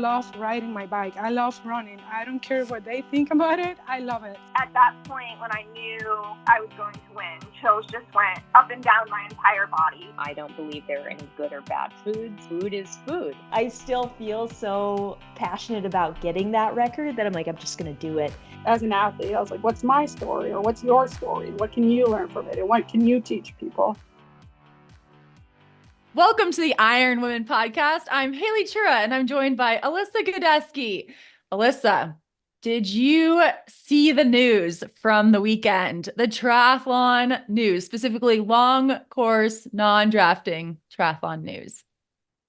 love riding my bike. I love running. I don't care what they think about it. I love it. At that point, when I knew I was going to win, chills just went up and down my entire body. I don't believe there are any good or bad foods. Food is food. I still feel so passionate about getting that record that I'm like, I'm just going to do it. As an athlete, I was like, what's my story, or what's your story? What can you learn from it? And what can you teach people? Welcome to the IronWomen podcast. I'm Haley Chura, and I'm joined by Alyssa Godesky. Alyssa, did you see the news from the weekend? The triathlon news, specifically long course, non-drafting triathlon news.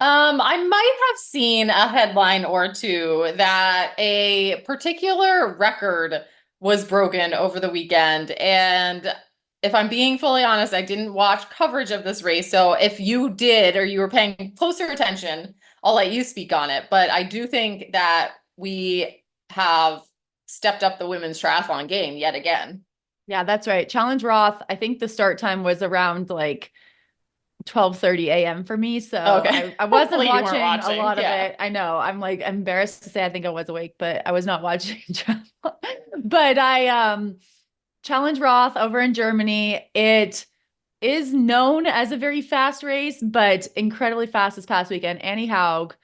I might have seen a headline or two that a particular record was broken over the weekend. And if I'm being fully honest, I didn't watch coverage of this race. So if you did, or you were paying closer attention, I'll let you speak on it. But I do think that we have stepped up the women's triathlon game yet again. Yeah, that's right. Challenge Roth, I think the start time was around like 12:30 a.m. for me. So okay. I wasn't watching a lot of it. I know. I'm like embarrassed to say I think I was awake, but I was not watching. But I Challenge Roth over in Germany. It is known as a very fast race, but incredibly fast this past weekend. Annie Haug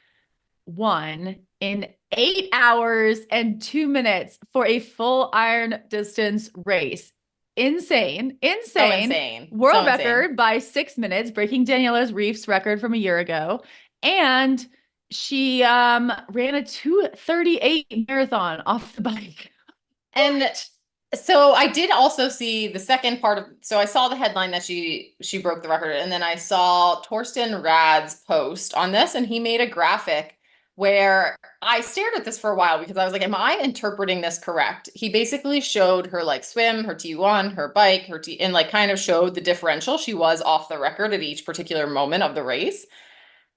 won in 8 hours and 2 minutes for a full iron distance race. Insane. World record by 6 minutes, breaking Daniela Ryf's record from a year ago. And she ran a 2:38 marathon off the bike. And so I did also see the second part of, so I saw the headline that she broke the record, and then I saw Torsten Rad's post on this, and he made a graphic where I stared at this for a while because I was like, am I interpreting this correct? He basically showed her like swim, her T1, her bike, and like kind of showed the differential she was off the record at each particular moment of the race.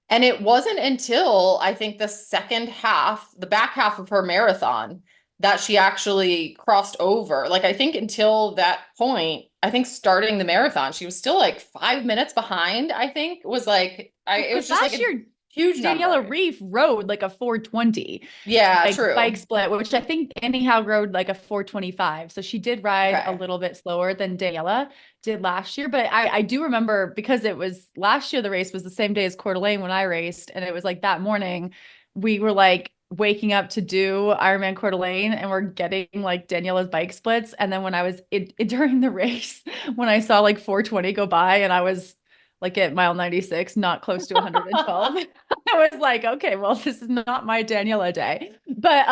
And it wasn't until I think the second half, the back half of her marathon, that she actually crossed over. Like, I think until that point, I think starting the marathon, she was still like 5 minutes behind, I think. It was like, it was just like a huge Daniela Ryf rode like a 4:20. Yeah, like, true. Bike split, which I think Annie Haug rode like a 4:25. So she did ride a little bit slower than Daniela did last year. But I do remember, because it was last year, the race was the same day as Coeur d'Alene when I raced. And it was like that morning we were like waking up to do Ironman Coeur d'Alene, and we're getting like Daniela's bike splits. And then when I was during the race, when I saw like 4:20 go by and I was like at mile 96, not close to 112, I was like, okay, well, this is not my Daniela day. But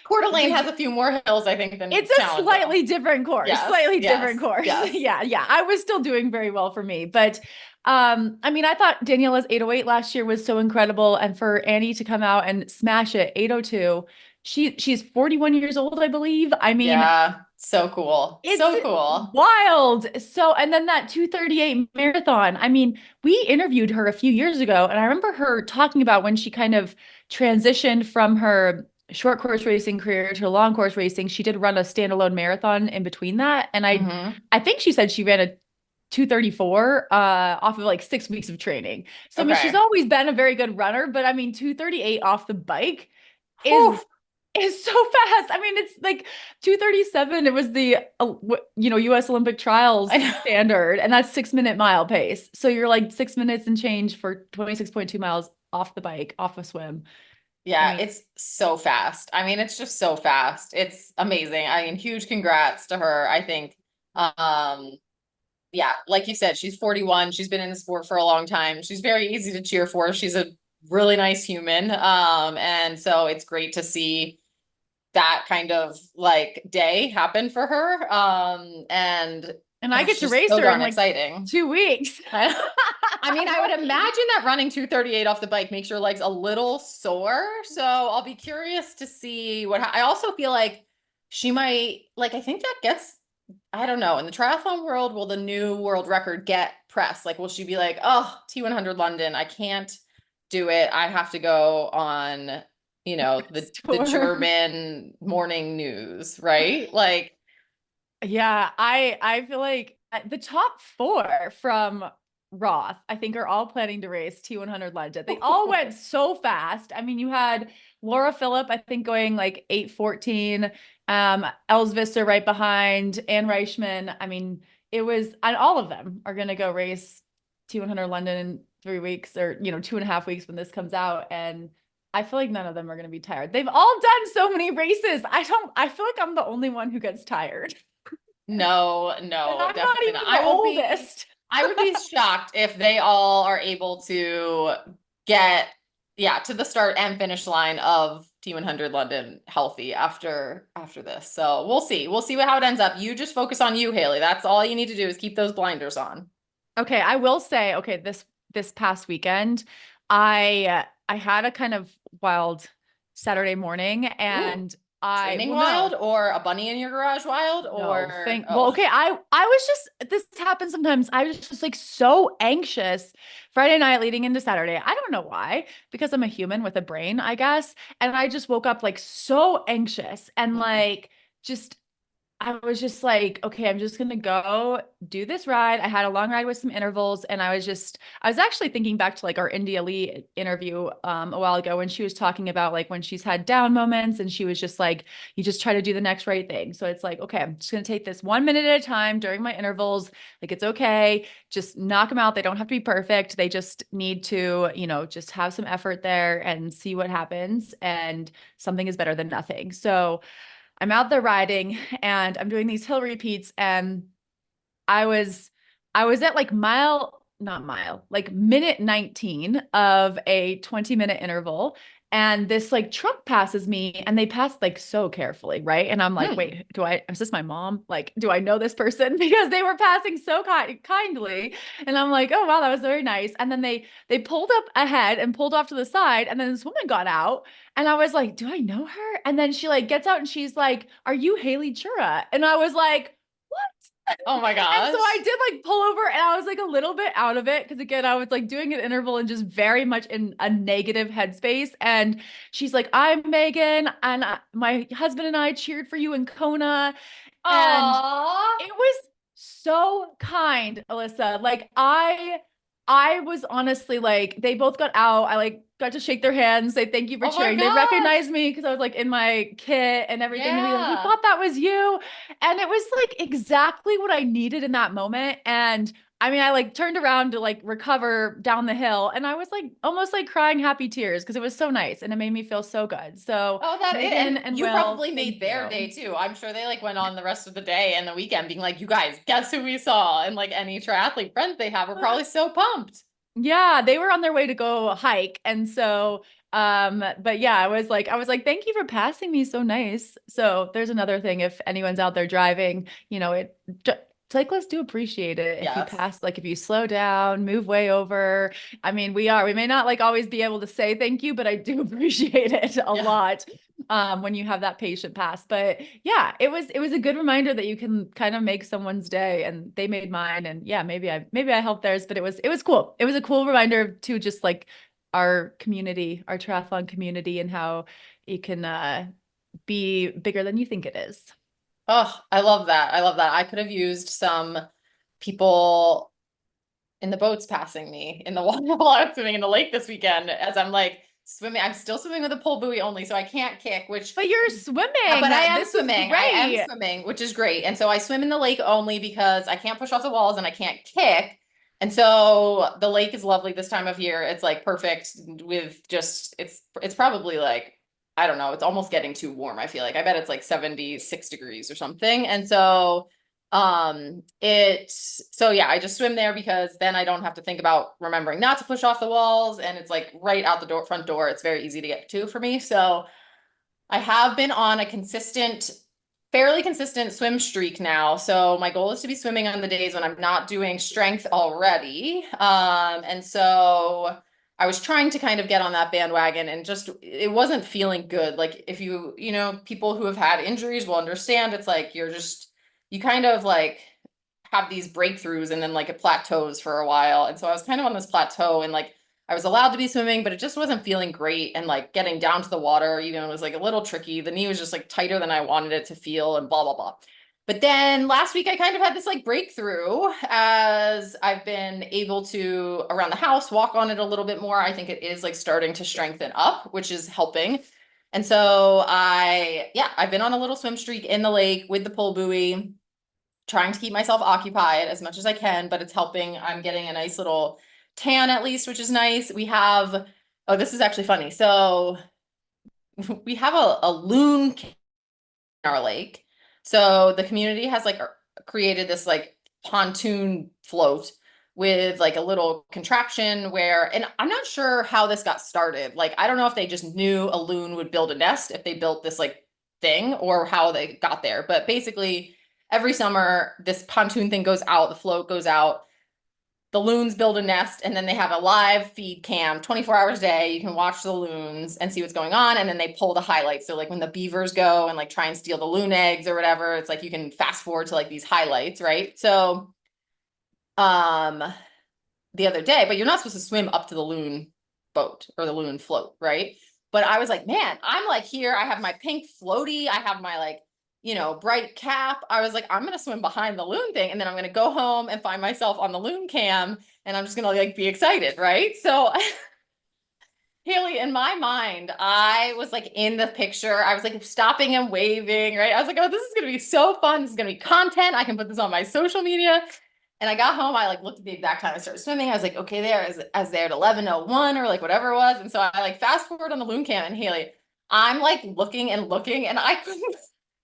Coeur d'Alene has a few more hills, I think, than it's a slightly different course. Different course. Yes. Yeah. I was still doing very well for me. But I mean, I thought Daniela's 8:08 last year was so incredible. And for Annie to come out and smash it, 8:02, she's 41 years old, I believe. I mean, yeah, so cool. It's so cool. Wild. So, and then that 2:38 marathon, I mean, we interviewed her a few years ago, and I remember her talking about when she kind of transitioned from her short course racing career to long course racing. She did run a standalone marathon in between that. And I think she said she ran a 2:34 off of like 6 weeks of training. So I mean, she's always been a very good runner, but I mean, 2:38 off the bike is so fast. I mean, it's like 2:37. It was the US Olympic trials standard, and that's 6 minute mile pace. So you're like 6 minutes and change for 26.2 miles off the bike, off a swim. Yeah, I mean, it's so fast. I mean, it's just so fast. It's amazing. I mean, huge congrats to her. I think yeah, like you said, she's 41. She's been in the sport for a long time. She's very easy to cheer for. She's a really nice human. And so it's great to see that kind of like day happen for her. And I get to race her in like exciting 2 weeks. I mean, I would imagine that running 2:38 off the bike makes your legs a little sore. So I'll be curious to see I also feel like she might, like, I think that gets, I don't know, in the triathlon world, will the new world record get press? Like, will she be like, oh, T100 London, I can't do it. I have to go on, the German morning news, right? Like, yeah, I feel like the top four from Roth, I think, are all planning to race T100 London. They all went so fast. I mean, you had Laura Phillip, I think, going like 8:14. Els Visser right behind, Anne Reichman. I mean, it was, and all of them are going to go race T100 London in 3 weeks, or 2.5 weeks when this comes out. And I feel like none of them are going to be tired. They've all done so many races. I feel like I'm the only one who gets tired. No, And no, I'm not definitely even not. the oldest. I would be shocked if they all are able to get, to the start and finish line of T100 London healthy after this. So we'll see. We'll see how it ends up. You just focus on you, Haley. That's all you need to do is keep those blinders on. Okay, I will say, okay, this past weekend, I had a kind of wild Saturday morning, and Swimming wild, or a bunny in your garage wild, or well, okay, I was just, this happens sometimes. I was just like so anxious Friday night leading into Saturday. I don't know why, because I'm a human with a brain, I guess. And I just woke up like so anxious and like just I was just like, okay, I'm just going to go do this ride. I had a long ride with some intervals, and I was actually thinking back to like our India Lee interview a while ago, when she was talking about like when she's had down moments, and she was just like, you just try to do the next right thing. So it's like, okay, I'm just going to take this 1 minute at a time during my intervals. Like, it's okay. Just knock them out. They don't have to be perfect. They just need to, just have some effort there and see what happens. And something is better than nothing. So I'm out there riding, and I'm doing these hill repeats, and I was at like minute 19 of a 20-minute interval. And this like truck passes me, and they pass like so carefully, right? And I'm like, wait, is this my mom? Like, do I know this person? Because they were passing so kindly. And I'm like, oh wow, that was very nice. And then they pulled up ahead and pulled off to the side, and then this woman got out, and I was like, do I know her? And then she like gets out, and she's like, are you Haley Chura? And I was like, oh my gosh. And so I did like pull over, and I was like a little bit out of it, because again, I was like doing an interval and just very much in a negative headspace. And she's like, I'm Megan, and my husband and I cheered for you in Kona. And it was so kind, Alyssa. Like I was honestly like, they both got out. I like got to shake their hands, say thank you for cheering. They recognized me because I was like in my kit and everything. And we thought that was you. And it was like exactly what I needed in that moment. And I mean, I like turned around to like recover down the hill, and I was like almost like crying happy tears, because it was so nice and it made me feel so good. So Megan and you probably made their day too. I'm sure they like went on the rest of the day and the weekend being like, you guys, guess who we saw? And like any triathlete friends they have are probably so pumped. Yeah, they were on their way to go hike. And so but yeah, I was like, thank you for passing me, so nice. So there's another thing, if anyone's out there driving, cyclists do appreciate it if you pass, like if you slow down, move way over. I mean, we may not like always be able to say thank you, but I do appreciate it a lot when you have that patient pass. But yeah, it was a good reminder that you can kind of make someone's day, and they made mine. And yeah, maybe I helped theirs, but it was cool. It was a cool reminder to just like our community, our triathlon community, and how it can be bigger than you think it is. Oh, I love that. I could have used some people in the boats passing me in the water while I was swimming in the lake this weekend, as I'm like swimming. I'm still swimming with a pull buoy only, so I can't kick, but you're swimming. But I am swimming, which is great. And so I swim in the lake only because I can't push off the walls and I can't kick. And so the lake is lovely this time of year. It's like perfect with just, it's probably like, I don't know, it's almost getting too warm. I feel like, I bet it's like 76 degrees or something. And so, I just swim there because then I don't have to think about remembering not to push off the walls. And it's like right out the front door. It's very easy to get to for me. So I have been on a fairly consistent swim streak now. So my goal is to be swimming on the days when I'm not doing strength already. And so I was trying to kind of get on that bandwagon, and just, it wasn't feeling good. Like if people who have had injuries will understand, it's like, you kind of like have these breakthroughs and then like it plateaus for a while. And so I was kind of on this plateau, and like I was allowed to be swimming, but it just wasn't feeling great. And like getting down to the water, was like a little tricky. The knee was just like tighter than I wanted it to feel, and blah, blah, blah. But then last week I kind of had this like breakthrough as I've been able to around the house walk on it a little bit more. I think it is like starting to strengthen up, which is helping. And so I've been on a little swim streak in the lake with the pull buoy, trying to keep myself occupied as much as I can, but it's helping. I'm getting a nice little tan at least, which is nice. We have, oh, this is actually funny. So we have a loon in our lake. So the community has like created this like pontoon float with like a little contraption where, and I'm not sure how this got started. Like, I don't know if they just knew a loon would build a nest if they built this like thing or how they got there. But basically, every summer, this pontoon thing goes out, the float goes out, the loons build a nest, and then they have a live feed cam 24 hours a day. You can watch the loons and see what's going on, and then they pull the highlights. So like when the beavers go and like try and steal the loon eggs or whatever, it's like you can fast forward to like these highlights, right? So the other day, but you're not supposed to swim up to the loon boat or the loon float, right? But I was like, man, I'm like here, I have my pink floaty, I have my like, you know, bright cap. I was like, I'm gonna swim behind the loon thing, and then I'm gonna go home and find myself on the loon cam, and I'm just gonna like be excited, right? So Haley, in my mind, I was like in the picture. I was like stopping and waving, right? I was like, oh, this is gonna be so fun. This is gonna be content. I can put this on my social media. And I got home, I like looked at the exact time I started swimming. I was like, okay, as there at 11:01 or like whatever it was. And so I like fast forward on the loon cam, and Haley, I'm like looking and looking, and I couldn't,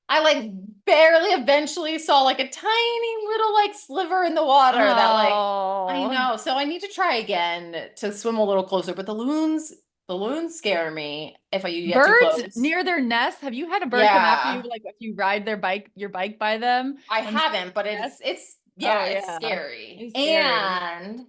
I like barely eventually saw like a tiny little like sliver in the water that like, I know. So I need to try again to swim a little closer, but the loons scare me if you get too Birds close. near their nest. Have you had a bird come after you, like if you ride your bike by them? I haven't, but it's it's scary. It's scary. And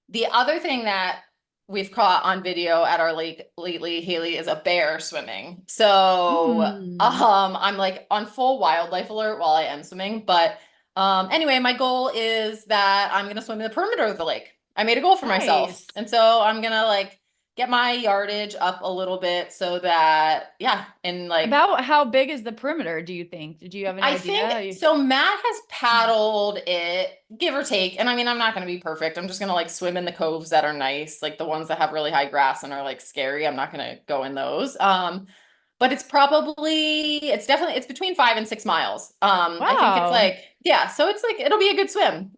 the other thing that we've caught on video at our lake lately, Haley, is a bear swimming. So I'm like on full wildlife alert while I am swimming. But anyway, my goal is that I'm gonna swim in the perimeter of the lake. I made a goal for myself. Nice. And so I'm gonna like get my yardage up a little bit so that and like About how big is the perimeter, do you think? Did you have an idea? think so. Matt has paddled it, give or take. And I mean, I'm not going to be perfect. I'm just going to like swim in the coves that are nice, like the ones that have really high grass and are like scary. I'm not going to go in those. But it's definitely it's between 5 and 6 miles. I think it's like, so it's like it'll be a good swim.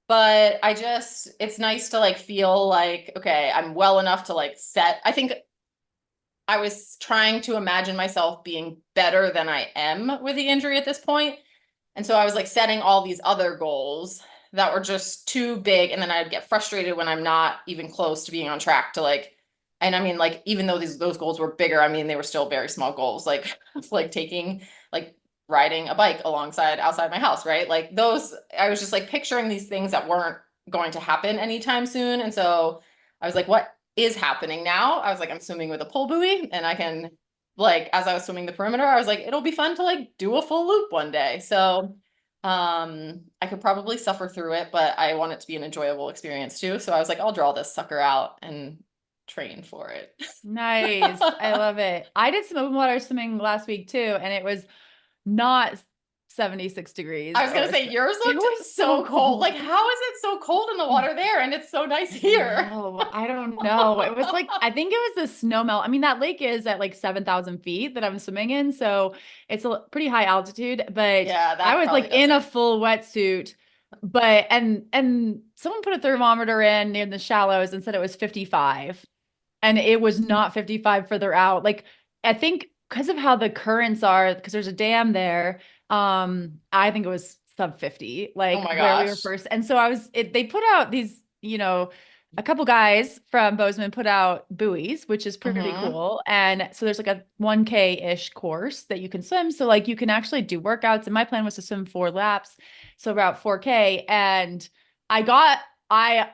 But it's nice to like feel like, okay, I'm well enough to like set. I think I was trying to imagine myself being better than I am with the injury at this point. And so I was like setting all these other goals that were just too big. And then I'd get frustrated when I'm not even close to being on track to like, and I mean, like, even though those goals were bigger, I mean, they were still very small goals. Like, riding a bike outside my house, right? Like those, I was just like picturing these things that weren't going to happen anytime soon. And so I was like, what is happening now? I was like, I'm swimming with a pull buoy, and I can like, as I was swimming the perimeter, I was like, it'll be fun to like do a full loop one day. So I could probably suffer through it, but I want it to be an enjoyable experience too. So I was like, I'll draw this sucker out and train for it. Nice. I love it. I did some open water swimming last week too, and it was not 76 degrees. I was gonna say yours looked so cold. Like, how is it so cold in the water there and it's so nice here? Oh, I don't know. It was like, I think it was the snow melt. I mean, that lake is at like 7,000 feet that I'm swimming in, so it's a pretty high altitude. But I was like in a full wetsuit. But and someone put a thermometer in near the shallows and said it was 55, and it was not 55 further out. Like, I think because of how the currents are, because there's a dam there. I think it was sub 50, like where we were first. And so they put out these, a couple guys from Bozeman put out buoys, which is pretty cool. And so there's like a 1K-ish course that you can swim. So like you can actually do workouts. And my plan was to swim 4 laps. So about 4K. And I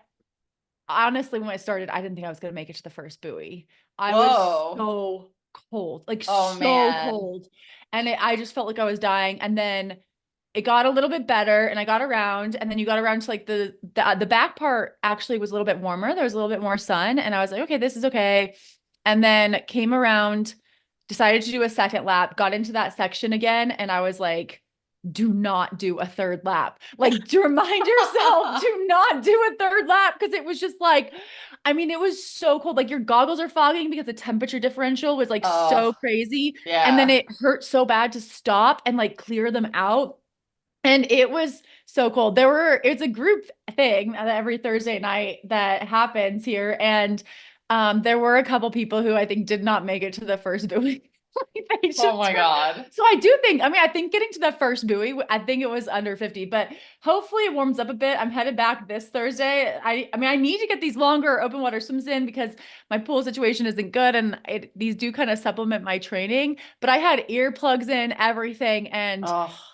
honestly, when I started, I didn't think I was going to make it to the first buoy. I was so cold, like cold. And I just felt like I was dying. And then it got a little bit better, and I got around, and then you got around to like the back part actually was a little bit warmer. There was a little bit more sun, and I was like, okay, this is okay. And then came around, decided to do a second lap, got into that section again. And I was like, do not do a third lap. Like, to remind yourself, do not do a third lap, because it was just like, I mean, it was so cold. Like, your goggles are fogging because the temperature differential was like so crazy. And then Yeah. it hurt so bad to stop and like clear them out. And it was so cold. It's a group thing every Thursday night that happens here. And there were a couple people who I think did not make it to the first buoy. They Oh my God. So I do think, I mean, I think getting to the first buoy, I think it was under 50, but hopefully it warms up a bit. I'm headed back this Thursday. I mean, I need to get these longer open water swims in because my pool situation isn't good, and these do kind of supplement my training. But I had earplugs in, everything, and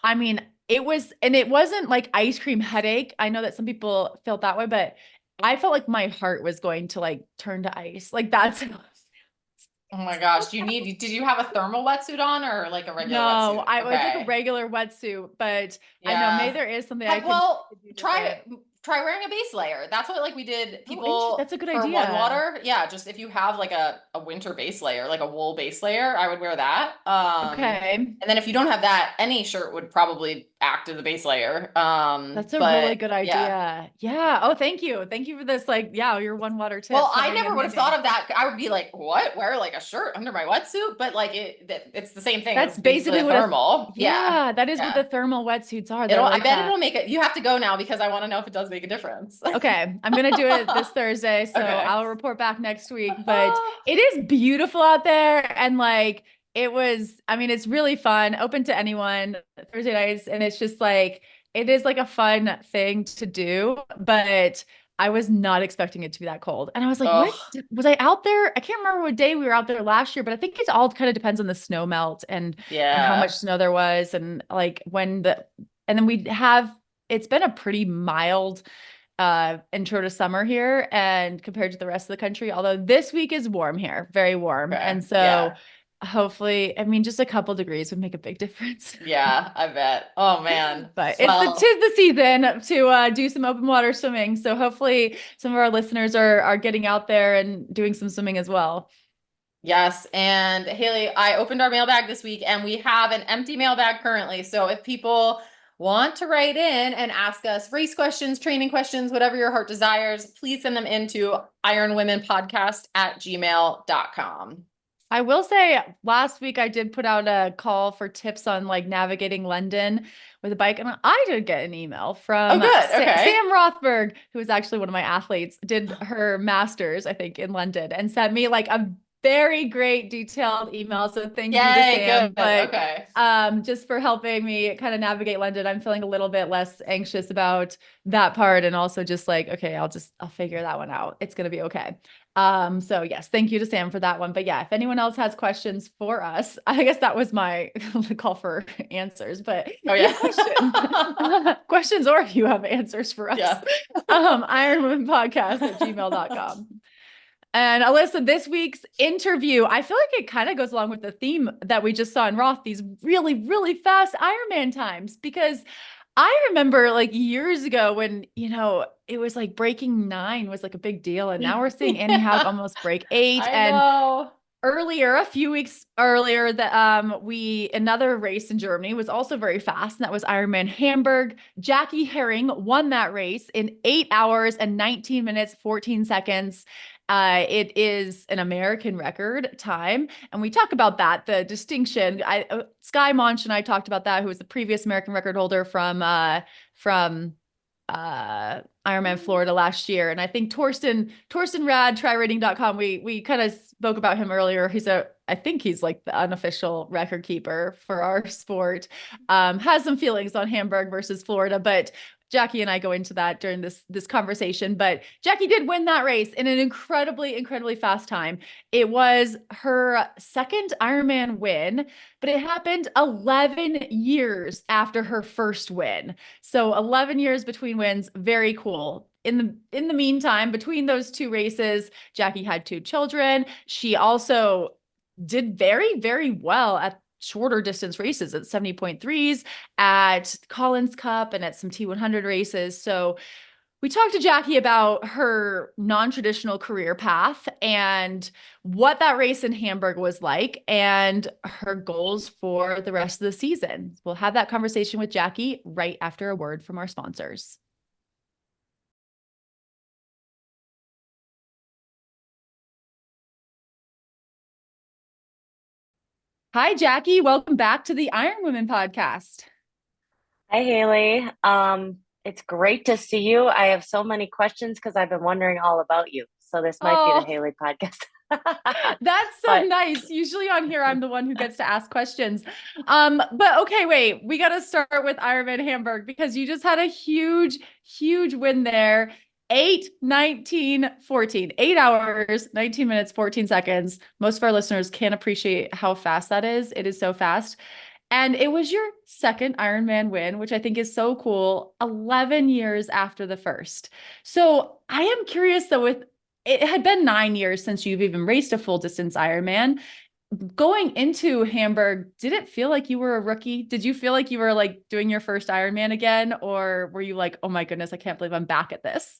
I mean, it wasn't like ice cream headache. I know that some people felt that way, but I felt like my heart was going to like turn to ice. Like, that's Oh my gosh. Did you have a thermal wetsuit on or like a regular wetsuit? No, I was like a regular wetsuit, but I know maybe there is something I could do try wearing a base layer. That's what like we did that's a good for idea. one water. Yeah, just if you have like a winter base layer, like a wool base layer, I would wear that. Okay. And then if you don't have that, any shirt would probably act as a base layer. That's a really good idea. Yeah. Oh, thank you. Thank you for this. Like, yeah, your one water tip. Well, I never would have thought of that. I would be like, what? Wear like a shirt under my wetsuit? But like it's the same thing. That's basically a what thermal. Yeah, that is what the thermal wetsuits are. I bet it'll make it. You have to go now because I want to know if it does make a difference. Okay. I'm going to do it this Thursday. So I'll report back next week, but it is beautiful out there. And like, I mean, it's really fun, open to anyone Thursday nights. And it's just like, it is like a fun thing to do, but I was not expecting it to be that cold. And I was like, what was I out there? I can't remember what day we were out there last year, but I think it all kind of depends on the snow melt and how much snow there was. And like and then it's been a pretty mild intro to summer here and compared to the rest of the country, although this week is warm here, very warm. And so hopefully, I mean, just a couple degrees would make a big difference. Yeah, I bet. Oh man. But tis the season to do some open water swimming. So hopefully some of our listeners are getting out there and doing some swimming as well. Yes. And Haley, I opened our mailbag this week and we have an empty mailbag currently. So if people want to write in and ask us race questions, training questions, whatever your heart desires, please send them into ironwomenpodcast@gmail.com. I will say last week I did put out a call for tips on like navigating London with a bike. And I did get an email from Sam Rothberg, who is actually one of my athletes, did her master's, I think, in London, and sent me like a very great detailed email. So thank you to Sam. But just for helping me kind of navigate London. I'm feeling a little bit less anxious about that part. And also just like, okay, I'll figure that one out. It's going to be okay. So yes, thank you to Sam for that one. But yeah, if anyone else has questions for us, I guess that was my call for answers, but questions, or if you have answers for us, IronWomenPodcast@gmail.com. And Alyssa, this week's interview, I feel like it kind of goes along with the theme that we just saw in Roth, these really, really fast Ironman times, because I remember like years ago when, it was like breaking 9 was like a big deal. And now we're seeing Annie Haug almost break 8. A few weeks earlier, another race in Germany was also very fast. And that was Ironman Hamburg. Jackie Herring won that race in 8 hours and 19 minutes, 14 seconds. It is an American record time. And we talk about that, the distinction. Sky Monch and I talked about that, who was the previous American record holder from Ironman Florida last year. And I think Torsten Rad, tryrating.com, we kind of spoke about him earlier. I think he's like the unofficial record keeper for our sport. Has some feelings on Hamburg versus Florida, but Jackie and I go into that during this conversation. But Jackie did win that race in an incredibly, incredibly fast time. It was her second Ironman win, but it happened 11 years after her first win. So 11 years between wins, very cool. In the meantime, between those two races, Jackie had 2 children. She also did very, very well at shorter distance races, at 70.3s, at Collins Cup, and at some T100 races. So We talked to Jackie about her non-traditional career path and what that race in Hamburg was like and her goals for the rest of the season. We'll have that conversation with Jackie right after a word from our sponsors. Hi, Jackie. Welcome back to the IronWomen podcast. Hi, Haley. It's great to see you. I have so many questions because I've been wondering all about you. So this might be the Haley podcast. That's so nice. Usually on here, I'm the one who gets to ask questions. But okay, wait, we got to start with Ironman Hamburg because you just had a huge, huge win there. 8:19:14, 8 hours, 19 minutes, 14 seconds. Most of our listeners can't appreciate how fast that is. It is so fast. And it was your second Ironman win, which I think is so cool, 11 years after the first. So I am curious though, it had been 9 years since you've even raced a full distance Ironman. Going into Hamburg, did it feel like you were a rookie? Did you feel like you were like doing your first Ironman again? Or were you like, oh my goodness, I can't believe I'm back at this?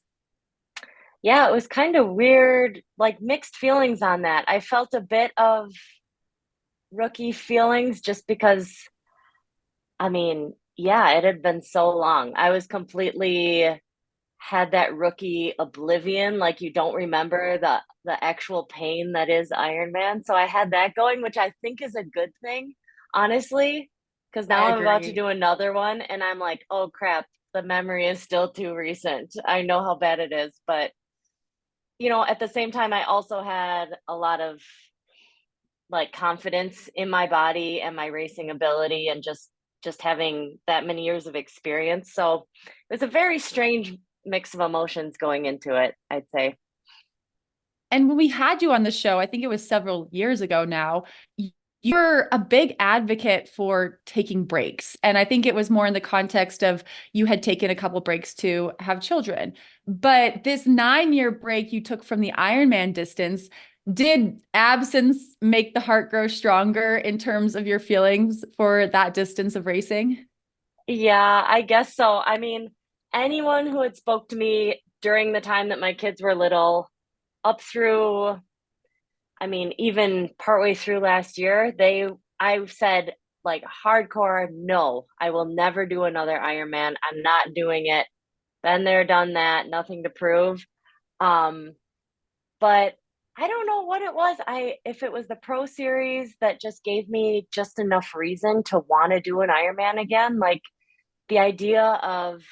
Yeah, it was kind of weird, like mixed feelings on that. I felt a bit of rookie feelings just because, I mean, yeah, it had been so long. I was completely had that rookie oblivion, like you don't remember the actual pain that is Ironman. So I had that going, which I think is a good thing, honestly, because now I'm about to do another one and I'm like, oh crap, the memory is still too recent. I know how bad it is, but you know, at the same time, I also had a lot of like confidence in my body and my racing ability and just having that many years of experience. So it was a very strange mix of emotions going into it, I'd say. And when we had you on the show, I think it was several years ago now, you're a big advocate for taking breaks. And I think it was more in the context of you had taken a couple breaks to have children. But this 9-year break you took from the Ironman distance, did absence make the heart grow stronger in terms of your feelings for that distance of racing? Yeah, I guess so. I mean, anyone who had spoke to me during the time that my kids were little, up through, I mean, even partway through last year, I said like hardcore, no, I will never do another Ironman. I'm not doing it. Been there, done that, nothing to prove. But I don't know what it was. If it was the Pro Series that just gave me just enough reason to want to do an Ironman again, like the idea of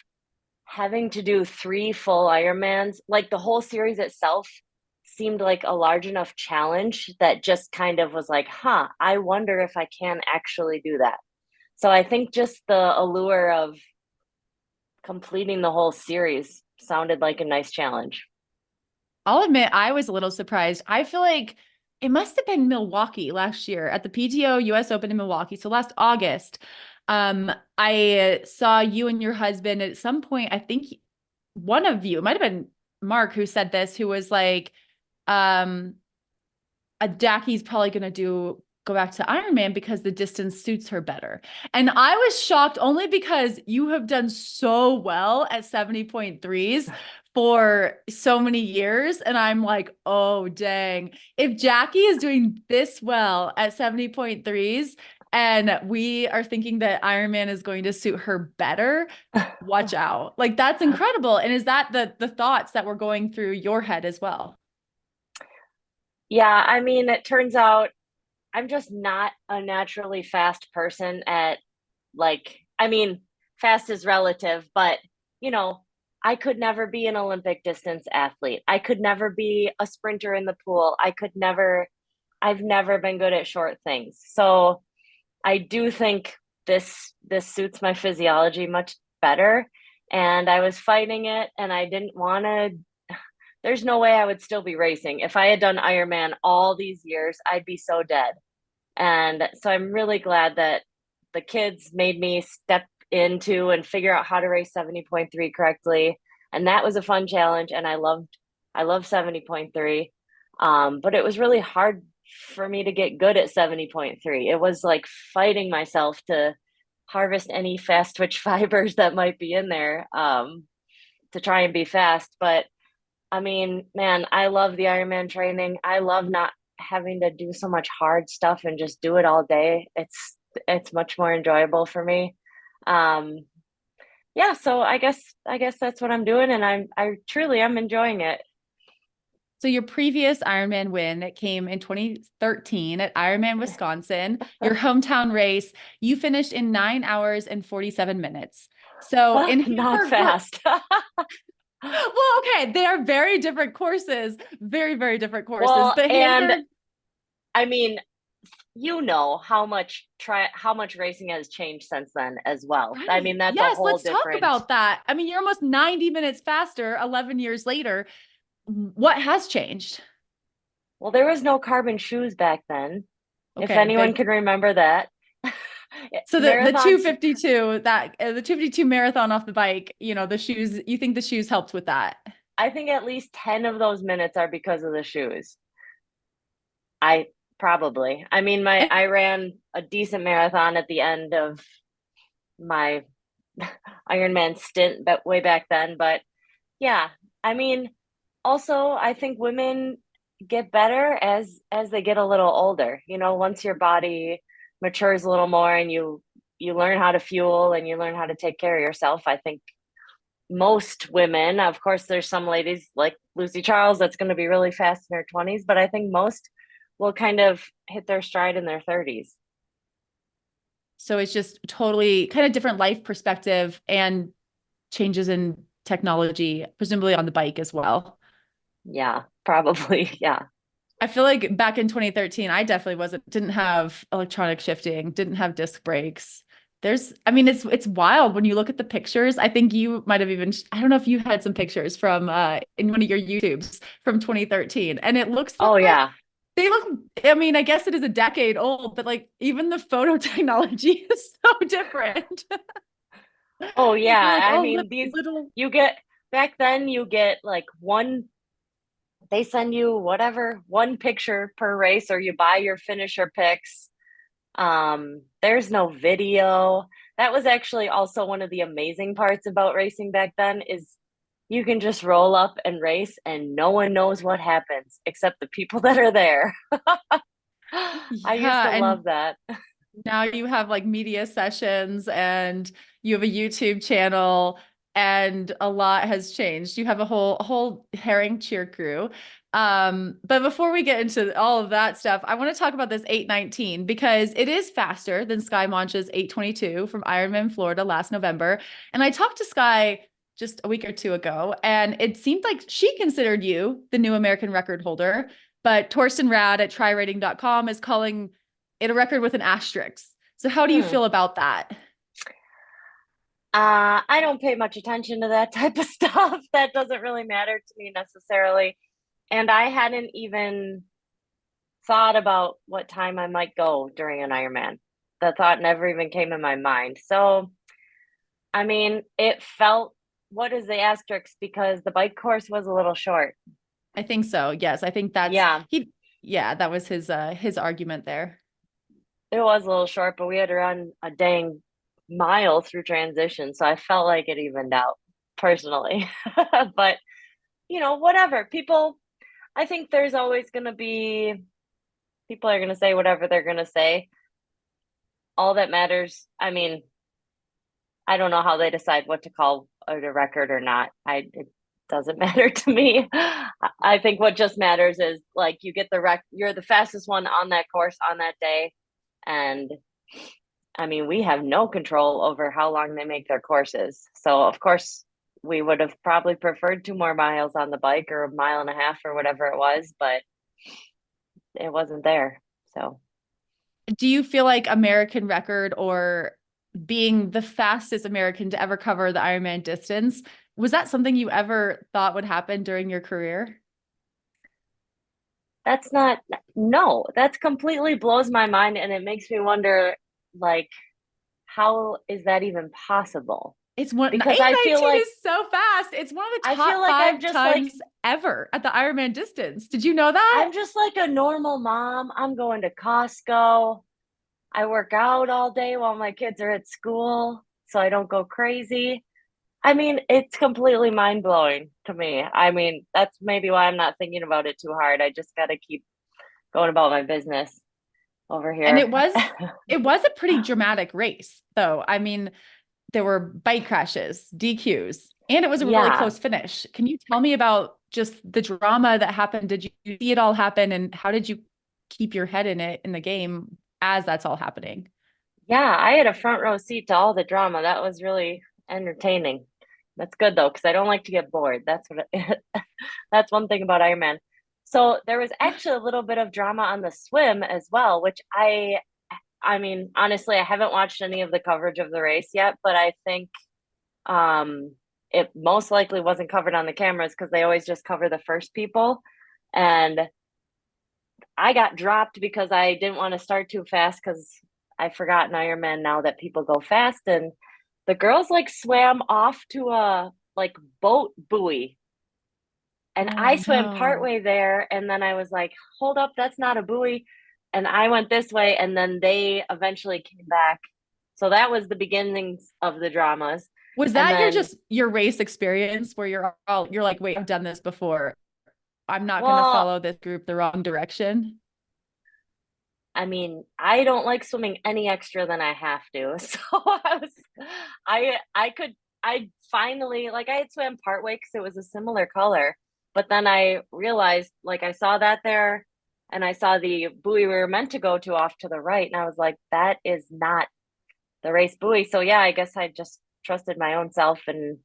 having to do 3 full Ironmans, like the whole series itself seemed like a large enough challenge that just kind of was like, huh, I wonder if I can actually do that. So I think just the allure of completing the whole series sounded like a nice challenge. I'll admit I was a little surprised. I feel like it must have been Milwaukee last year at the PTO US Open in Milwaukee. So last August, I saw you and your husband at some point. I think one of you, it might have been Mark who said this, who was like, Jackie's probably going to go back to Ironman because the distance suits her better. And I was shocked only because you have done so well at 70.3s for so many years. And I'm like, oh, dang. If Jackie is doing this well at 70.3s and we are thinking that Ironman is going to suit her better, watch out. Like, that's incredible. And is that the thoughts that were going through your head as well? Yeah, I mean, it turns out I'm just not a naturally fast person at like, I mean, fast is relative, but you know, I could never be an Olympic distance athlete. I could never be a sprinter in the pool. I've never been good at short things. So I do think this suits my physiology much better. And I was fighting it and I didn't want to, there's no way I would still be racing. If I had done Ironman all these years, I'd be so dead. And so I'm really glad that the kids made me step into and figure out how to race 70.3 correctly. And that was a fun challenge. And I love 70.3. But it was really hard for me to get good at 70.3. It was like fighting myself to harvest any fast twitch fibers that might be in there. to try and be fast. But I mean, man, I love the Ironman training. I love not having to do so much hard stuff and just do it all day. It's much more enjoyable for me. Yeah, so I guess that's what I'm doing, and I truly am enjoying it. So your previous Ironman win came in 2013 at Ironman Wisconsin, your hometown race. You finished in 9 hours and 47 minutes. So in Not Hamburg, fast. well, okay, they are very different courses, very, very different courses. Well, But and Hamburg, I mean, you know how much racing has changed since then as well. I right. mean, that's a Yes, whole let's talk different. about that. I mean, you're almost 90 minutes faster 11 years later. What has changed? Well, there was no carbon shoes back then. If Okay, anyone can remember that. so the Marathons, 252 that the 252 marathon off the bike, you know, the shoes, you think the shoes helped with that? I think at least 10 of those minutes are because of the shoes. I mean, I ran a decent marathon at the end of my Ironman stint way back then, but yeah, I mean, also I think women get better as they get a little older. You know, once your body matures a little more and you learn how to fuel and you learn how to take care of yourself, I think most women, of course there's some ladies like Lucy Charles that's going to be really fast in her 20s, but I think most will kind of hit their stride in their 30s. So it's just totally kind of different life perspective and changes in technology, presumably on the bike as well. Yeah, probably. Yeah. I feel like back in 2013, I definitely didn't have electronic shifting, didn't have disc brakes. I mean, it's wild when you look at the pictures. I think you might have even, I don't know if you had some pictures from in one of your YouTubes from 2013, and it looks like, oh yeah, they look, I mean, I guess it is a decade old, but like even the photo technology is so different. oh yeah. Like, I oh, mean, these little, you get back then you get like they send you one picture per race, or you buy your finisher pics. There's no video. That was actually also one of the amazing parts about racing back then, is you can just roll up and race and no one knows what happens except the people that are there. I used to love that. Now you have like media sessions and you have a YouTube channel, and a lot has changed. You have a whole herring cheer crew. But before we get into all of that stuff, I want to talk about this 8:19 because it is faster than Sky Mancha's 8:22 from Ironman Florida last November. And I talked to Sky just a week or two ago, and it seemed like she considered you the new American record holder. But Torsten Rad at tryrating.com is calling it a record with an asterisk. So how do you feel about that? I don't pay much attention to that type of stuff. That doesn't really matter to me necessarily. And I hadn't even thought about what time I might go during an Ironman. The thought never even came in my mind. So, I mean, it felt, what is the asterisk? Because the bike course was a little short. I think so. Yes. I think that's, that was his argument there. It was a little short, but we had to run a dang mile through transition. So I felt like it evened out personally. But, you know, whatever. I think there's always going to be, people are going to say whatever they're going to say. All that matters, I mean, I don't know how they decide what to call a record or not. It doesn't matter to me. I think what just matters is like you get you're the fastest one on that course on that day. And I mean, we have no control over how long they make their courses. So of course we would have probably preferred 2 more miles on the bike, or 1.5 miles or whatever it was, but it wasn't there. So do you feel like American record, or being the fastest American to ever cover the Ironman distance, was that something you ever thought would happen during your career? That's completely blows my mind. And it makes me wonder, like, how is that even possible? It's one, because I feel like is so fast. It's one of the I top feel like 5 I'm just times ever at the Ironman distance. Did you know that? I'm just like a normal mom. I'm going to Costco. I work out all day while my kids are at school, so I don't go crazy. I mean, it's completely mind blowing to me. I mean, that's maybe why I'm not thinking about it too hard. I just got to keep going about my business over And here. it was a pretty dramatic race, though. I mean, there were bike crashes, DQs, and it was a really Yeah. close finish. Can you tell me about just the drama that happened? Did you see it all happen, and how did you keep your head in it in the game as that's all happening? Yeah, I had a front row seat to all the drama. That was really entertaining. That's good though, because I don't like to get bored. That's one thing about Ironman. So there was actually a little bit of drama on the swim as well, which I mean, honestly, I haven't watched any of the coverage of the race yet, but I think it most likely wasn't covered on the cameras because they always just cover the first people. And I got dropped because I didn't want to start too fast because I forgot in Ironman now that people go fast. And the girls like swam off to a like boat buoy. And I Oh swam no. partway there. And then I was like, hold up, that's not a buoy. And I went this way. And then they eventually came back. So that was the beginnings of the dramas. Was And that then, your race experience where you're like, wait, I've done this before. I'm not going to well, follow this group the wrong direction? I mean, I don't like swimming any extra than I have to. So I finally, like, I had swam partway because it was a similar color. But then I realized, like, I saw that there and I saw the buoy we were meant to go to off to the right. And I was like, that is not the race buoy. So yeah, I guess I just trusted my own self and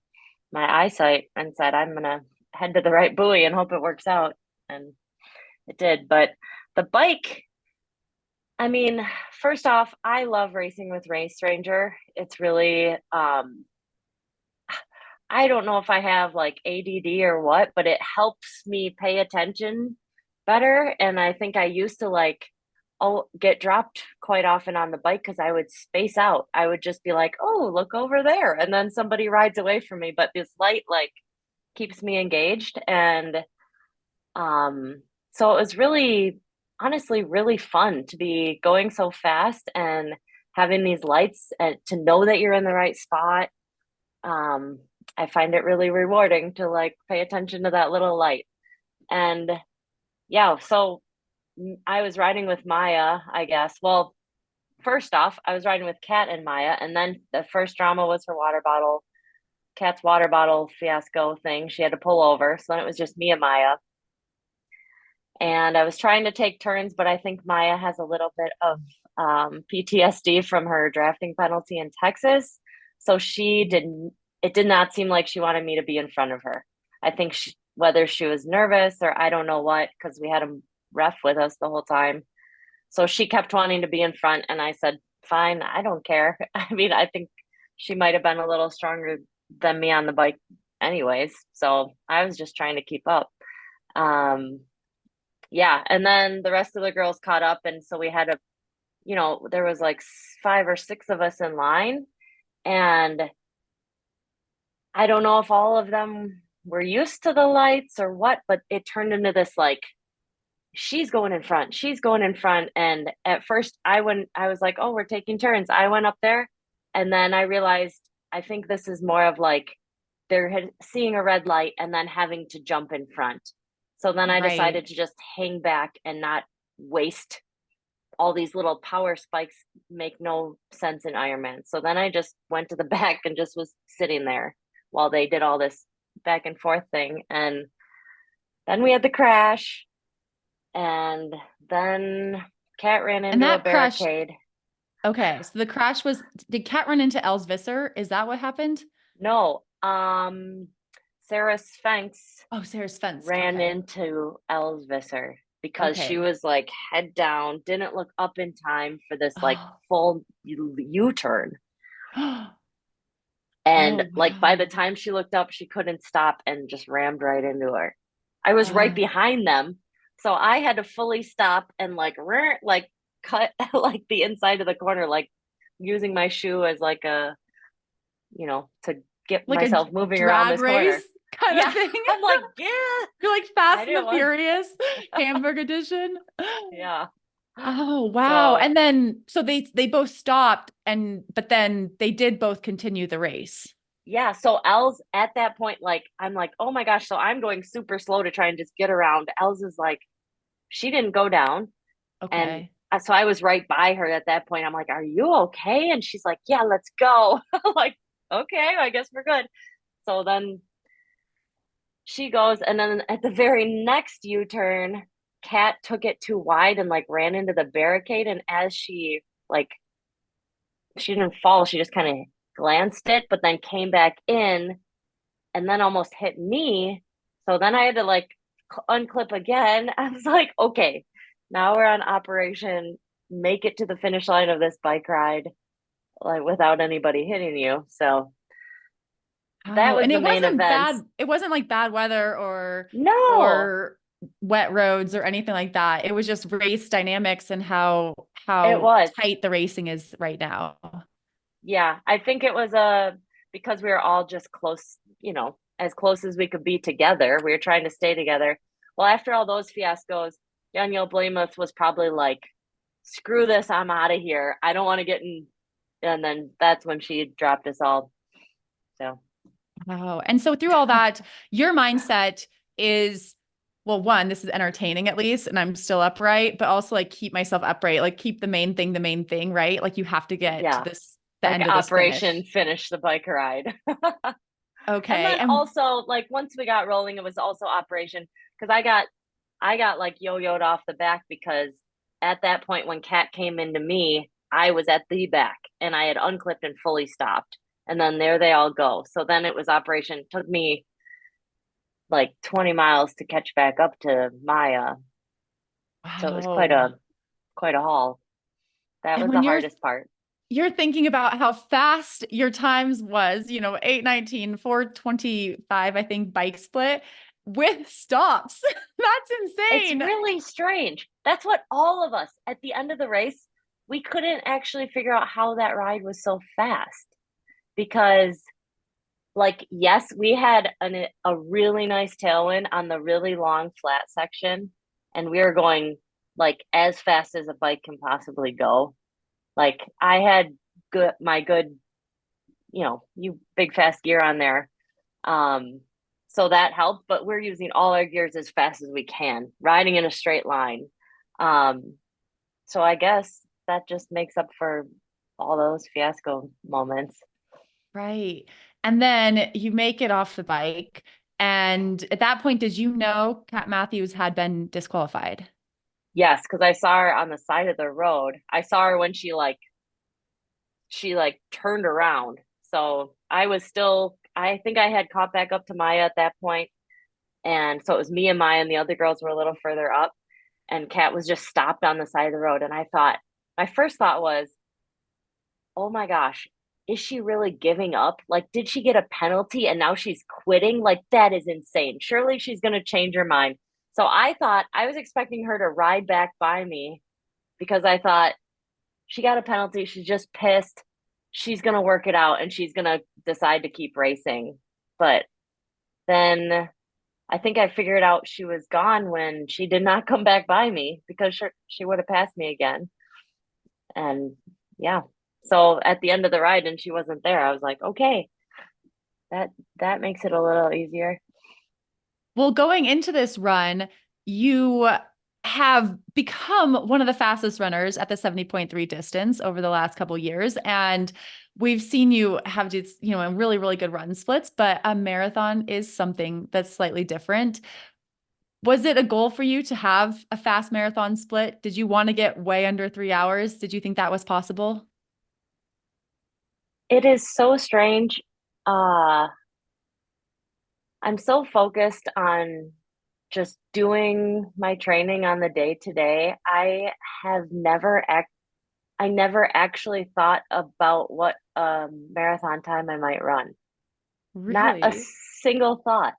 my eyesight and said, I'm going to head to the right buoy and hope it works out. And it did. But the bike, I mean, first off, I love racing with Race Ranger. It's really I don't know if I have like ADD or what, but it helps me pay attention better. And I think I used to like get dropped quite often on the bike because I would space out. I would just be like, oh, look over there. And then somebody rides away from me. But this light like keeps me engaged. And so it was really, honestly, really fun to be going so fast and having these lights and to know that you're in the right spot. Um, I find it really rewarding to like pay attention to that little light. And yeah, so I was riding with Maya, I guess. Well, first off, I was riding with Kat and Maya, and then the first drama was her water bottle, Kat's water bottle fiasco thing. She had to pull over. So then it was just me and Maya. And I was trying to take turns, but I think Maya has a little bit of PTSD from her drafting penalty in Texas. So it did not seem like she wanted me to be in front of her. I think whether she was nervous or I don't know what, because we had a ref with us the whole time. So she kept wanting to be in front. And I said, fine, I don't care. I mean, I think she might have been a little stronger than me on the bike anyways. So I was just trying to keep up. Yeah, and then the rest of the girls caught up, and so we had there was like 5 or 6 of us in line, and I don't know if all of them were used to the lights or what, but it turned into this like she's going in front, and at first I was like, oh, we're taking turns. I went up there, and then I realized I think this is more of like they're seeing a red light and then having to jump in front. So then I decided to just hang back and not waste all these little power spikes. Make no sense in Ironman. So then I just went to the back and just was sitting there while they did all this back and forth thing. And then we had the crash. And then Kat ran into a barricade. Okay, so the crash did Kat run into Els Visser? Is that what happened? No. Sarah Spence. Oh, Sarah Spence ran into Els Visser because she was like head down, didn't look up in time for this like full U-turn. And like by the time she looked up, she couldn't stop and just rammed right into her. I was right behind them. So I had to fully stop and like cut like the inside of the corner, like using my shoe as like to get like myself moving around this corner. Kind of thing. I'm like, yeah. You're like Fast and the Furious, Hamburg edition. Yeah. Oh, wow. And then, so they both stopped but then they did both continue the race. yeah, so Els at that point, like, I'm like, oh my gosh, so I'm going super slow to try and just get around. Els is like, she didn't go down. And Okay. so I was right by her at that point. I'm like, are you okay? And she's like, yeah, let's go. Like, okay, I guess we're good. So then she goes, and then at the very next U-turn, Kat took it too wide and like ran into the barricade. And as she didn't fall, she just kind of glanced it, but then came back in and then almost hit me. So then I had to like unclip again. I was like, okay, now we're on Operation Make It to the finish line of this bike ride, like without anybody hitting you. So that Oh, was and the it main wasn't event. bad. It wasn't like bad weather No, or wet roads or anything like that. It was just race dynamics and it how was. tight the racing is right now. Yeah, I think it was because we were all just close, as close as we could be together. We were trying to stay together. Well, after all those fiascos, Danielle Blamuth was probably like, screw this, I'm out of here. I don't want to get in. And then that's when she dropped us all. So, Wow. And so through all that, your mindset is, well, one, this is entertaining at least, and I'm still upright, but also like keep myself upright, like keep the main thing, right? Like you have to get to yeah, the like end of this Operation finish. Finish the Bike Ride. And Okay. then And also, like, once we got rolling, it was also Operation, because I got like yo-yoed off the back, because at that point when Kat came into me, I was at the back and I had unclipped and fully stopped. And then there they all go. So then it was Operation, took me like 20 miles to catch back up to Maya. So it was quite wow. a haul. That And was when the hardest part. you're thinking about how fast your times was, 8:19, 4:25, I think, bike split with stops. That's It's insane. really strange. That's what all of us at the end of the race, we couldn't actually figure out how that ride was so fast, because like, yes, we had a really nice tailwind on the really long flat section, and we were going like as fast as a bike can possibly go. Like, I had my good, you big fast gear on there. So that helped, but we're using all our gears as fast as we can, riding in a straight line. Um, so I guess that just makes up for all those fiasco moments. Right. And then you make it off the bike. And at that point, did you know Kat Matthews had been disqualified? Yes, because I saw her on the side of the road. I saw her when she turned around. So I think I had caught back up to Maya at that point. And so it was me and Maya, and the other girls were a little further up. And Kat was just stopped on the side of the road. And my first thought was, oh my gosh, is she really giving up? Like, did she get a penalty and now she's quitting? Like, that is insane. Surely she's going to change her mind. So I was expecting her to ride back by me, because I thought, she got a penalty. She's just pissed. She's going to work it out and she's going to decide to keep racing. But then I think I figured out she was gone when she did not come back by me, because she would have passed me again. And yeah. So at the end of the ride and she wasn't there, I was like, okay, that makes it a little easier. Well, going into this run, you have become one of the fastest runners at the 70.3 distance over the last couple of years. And we've seen you have just, really, really good run splits, but a marathon is something that's slightly different. Was it a goal for you to have a fast marathon split? Did you want to get way under 3 hours? Did you think that was possible? It is so strange. Uh, I'm so focused on just doing my training on the day to day. I never actually thought about what marathon time I might run. Not a Really? single thought.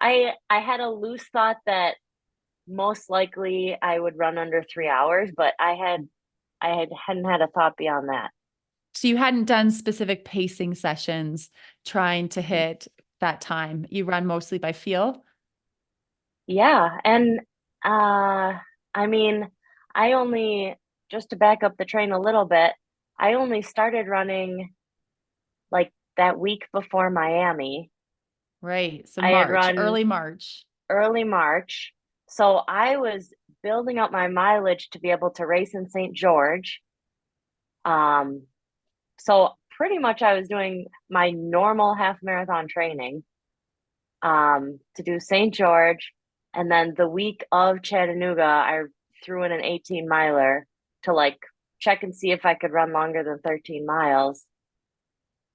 I had a loose thought that most likely I would run under 3 hours, but hadn't had a thought beyond that. So you hadn't done specific pacing sessions trying to hit that time. You run mostly by feel? Yeah, and I mean, I only just to back up the train a little bit, I only started running like that week before Miami. Right. So I had March, run early March. early March. So I was building up my mileage to be able to race in St. George. So pretty much I was doing my normal half marathon training to do St. George. And then the week of Chattanooga, I threw in an 18 miler to like check and see if I could run longer than 13 miles.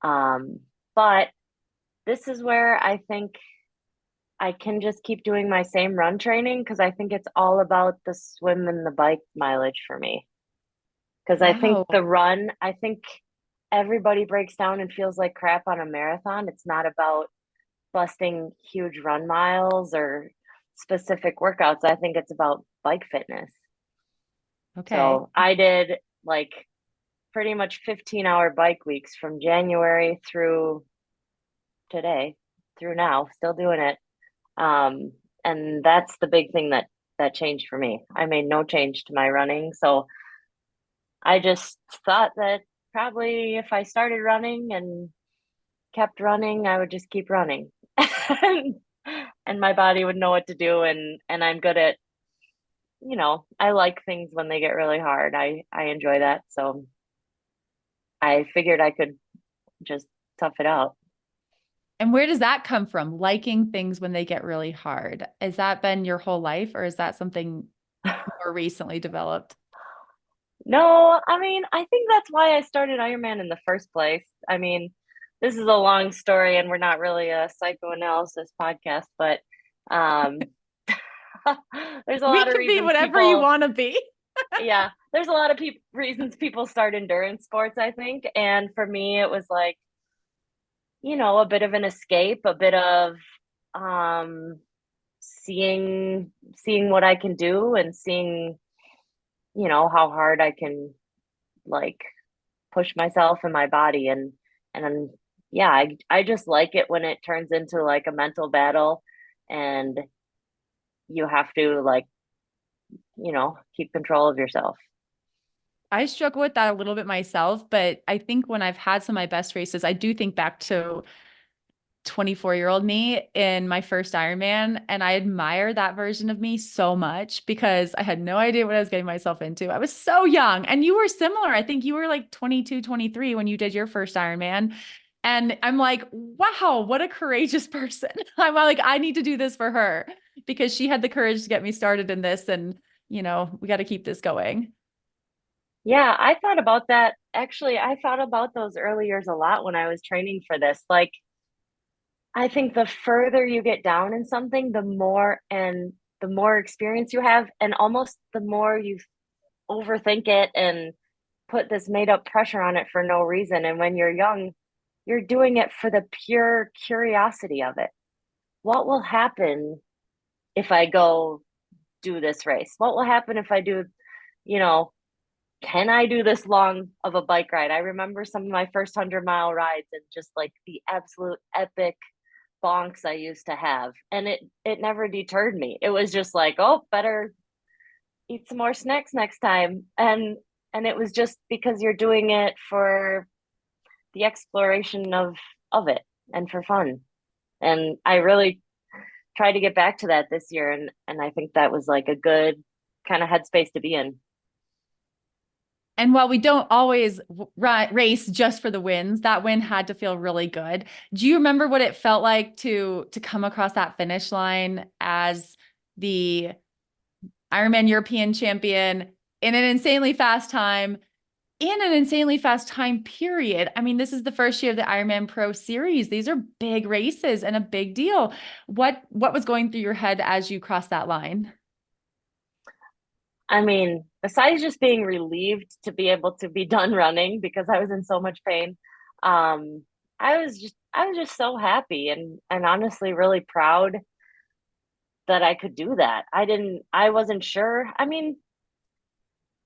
But this is where I think I can just keep doing my same run training because I think it's all about the swim and the bike mileage for me. Because I think Wow. the run, I think everybody breaks down and feels like crap on a marathon. It's not about busting huge run miles or specific workouts. I think it's about bike fitness. Okay. So I did like pretty much 15-hour bike weeks from January through today, through now, still doing it. And that's the big thing that changed for me. I made no change to my running. So I just thought that probably if I started running and kept running, I would just keep running. And my body would know what to do, and I'm good at, I like things when they get really hard. I enjoy that. So I figured I could just tough it out. And where does that come from? Liking things when they get really hard. Has that been your whole life, or is that something more recently developed? No, I mean, I think that's why I started Ironman in the first place. I mean, this is a long story and we're not really a psychoanalysis podcast, but um there's a We lot of can be reasons whatever you people, want to be. yeah, there's a lot of reasons people start endurance sports, I think. And for me, it was like, a bit of an escape, a bit of seeing what I can do and seeing, how hard I can like push myself and my body, and yeah, I just like it when it turns into like a mental battle and you have to like, keep control of yourself. I struggle with that a little bit myself, but I think when I've had some of my best races, I do think back to 24-year-old me in my first Ironman. And I admire that version of me so much because I had no idea what I was getting myself into. I was so young. And you were similar. I think you were like 22, 23 when you did your first Ironman. And I'm like, wow, what a courageous person. I'm like, I need to do this for her because she had the courage to get me started in this. And, we got to keep this going. Yeah, I thought about that. Actually, I thought about those early years a lot when I was training for this. Like, I think the further you get down in something, the more experience you have, and almost the more you overthink it and put this made up pressure on it for no reason. And when you're young, you're doing it for the pure curiosity of it. What will happen if I go do this race? What will happen if I do, you know, can I do this long of a bike ride? I remember some of my first 100-mile rides and just like the absolute epic bonks I used to have. And it never deterred me. It was just like, oh, better eat some more snacks next time. And it was just because you're doing it for the exploration of it and for fun. And I really tried to get back to that this year, and I think that was like a good kind of headspace to be in. And while we don't always race just for the wins, that win had to feel really good. Do you remember what it felt like to come across that finish line as the Ironman European champion in an insanely fast time, in an insanely fast time period? I mean, this is the first year of the Ironman Pro Series. These are big races and a big deal. What was going through your head as you crossed that line? I mean, besides just being relieved to be able to be done running because I was in so much pain, I was just so happy and honestly really proud that I could do that. I wasn't sure. I mean,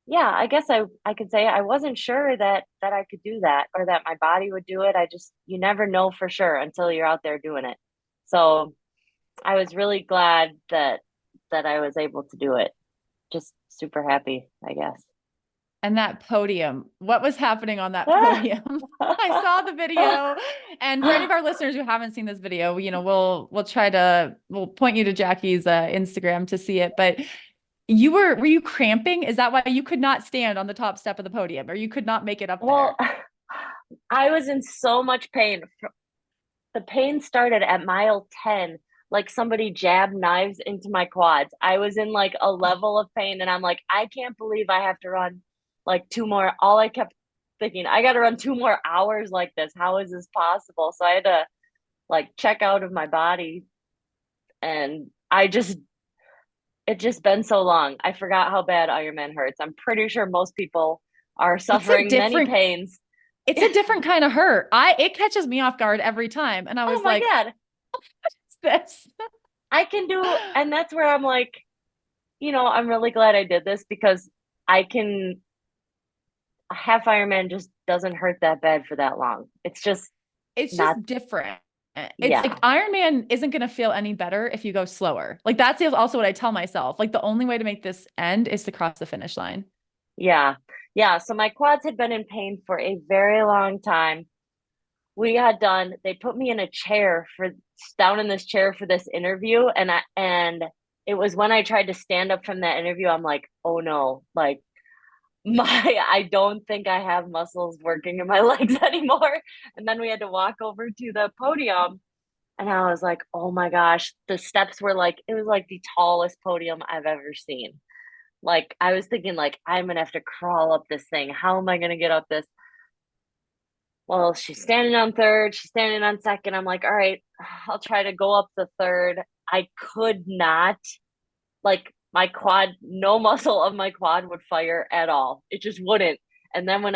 yeah, I guess I could say I wasn't sure that I could do that or that my body would do it. You never know for sure until you're out there doing it. So I was really glad that I was able to do it. Just super happy, I guess. And that podium, what was happening on that podium? I saw the video. And for any of our listeners who haven't seen this video, we'll point you to Jackie's Instagram to see it. But were you cramping? Is that why you could not stand on the top step of the podium, or you could not make it up Well, there? I was in so much pain. The pain started at mile 10, like somebody jabbed knives into my quads. I was in like a level of pain, and I'm like, I can't believe I have to run like 2 more. All I kept thinking, I got to run 2 more hours like this. How is this possible? So I had to like check out of my body, and it's just been so long. I forgot how bad Ironman hurts. I'm pretty sure most people are suffering many pains. It's a different kind of hurt. It catches me off guard every time. And I was Oh my God. what is this? I can do, and that's where I'm like, I'm really glad I did this, because half Ironman just doesn't hurt that bad for that long. It's just different. It's like Ironman isn't going to feel any better if you go slower. Like that's also what I tell myself. Like the only way to make this end is to cross the finish line. Yeah. Yeah. So my quads had been in pain for a very long time. They put me in a chair down in this chair for this interview. And it was when I tried to stand up from that interview, I'm like, oh no, like I don't think I have muscles working in my legs anymore. And then we had to walk over to the podium, and I was like, oh my gosh, the steps were like, it was like the tallest podium I've ever seen. Like I was thinking like, I'm going to have to crawl up this thing. How am I going to get up this? Well, she's standing on third, she's standing on second. I'm like, all right, I'll try to go up the third. I could not, like my quad, no muscle of my quad would fire at all. It just wouldn't. And then when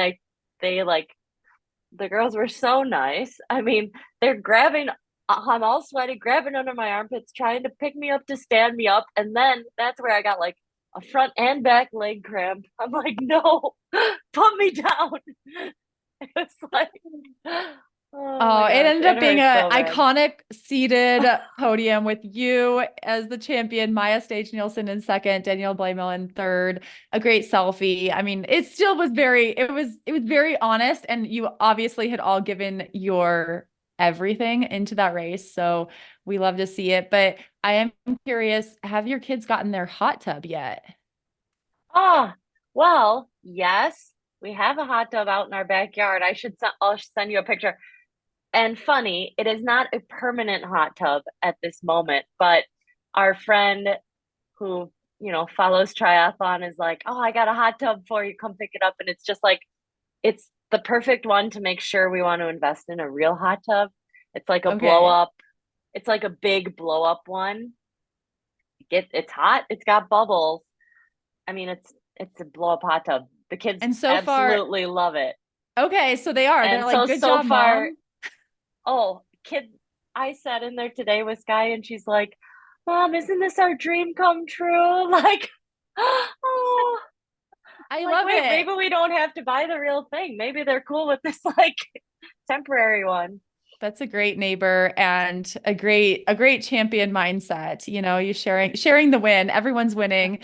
the girls were so nice. I mean, they're grabbing, I'm all sweaty, grabbing under my armpits, trying to pick me up to stand me up. And then that's where I got like a front and back leg cramp. I'm like, no, put me down. It's like, oh, it ended up being an so iconic seated podium with you as the champion, Maya Stage-Nielsen in second, Danielle Blamel in third, a great selfie. I mean, it still was it was very honest, and you obviously had all given your everything into that race. So we love to see it. But I am curious, have your kids gotten their hot tub yet? Oh, well, yes. We have a hot tub out in our backyard. I'll send you a picture. And funny, it is not a permanent hot tub at this moment, but our friend who, follows triathlon is like, oh, I got a hot tub for you. Come pick it up. And it's just like, it's the perfect one to make sure we want to invest in a real hot tub. It's like a blow up. It's like a big blow up one. It's hot. It's got bubbles. I mean, it's a blow up hot tub. The kids absolutely love it. Okay, so they are. And they're like, good job, Mom. Oh, I sat in there today with Sky, and she's like, Mom, isn't this our dream come true? Like, oh, I love it. Maybe we don't have to buy the real thing. Maybe they're cool with this like temporary one. That's a great neighbor and a great champion mindset. You sharing the win. Everyone's winning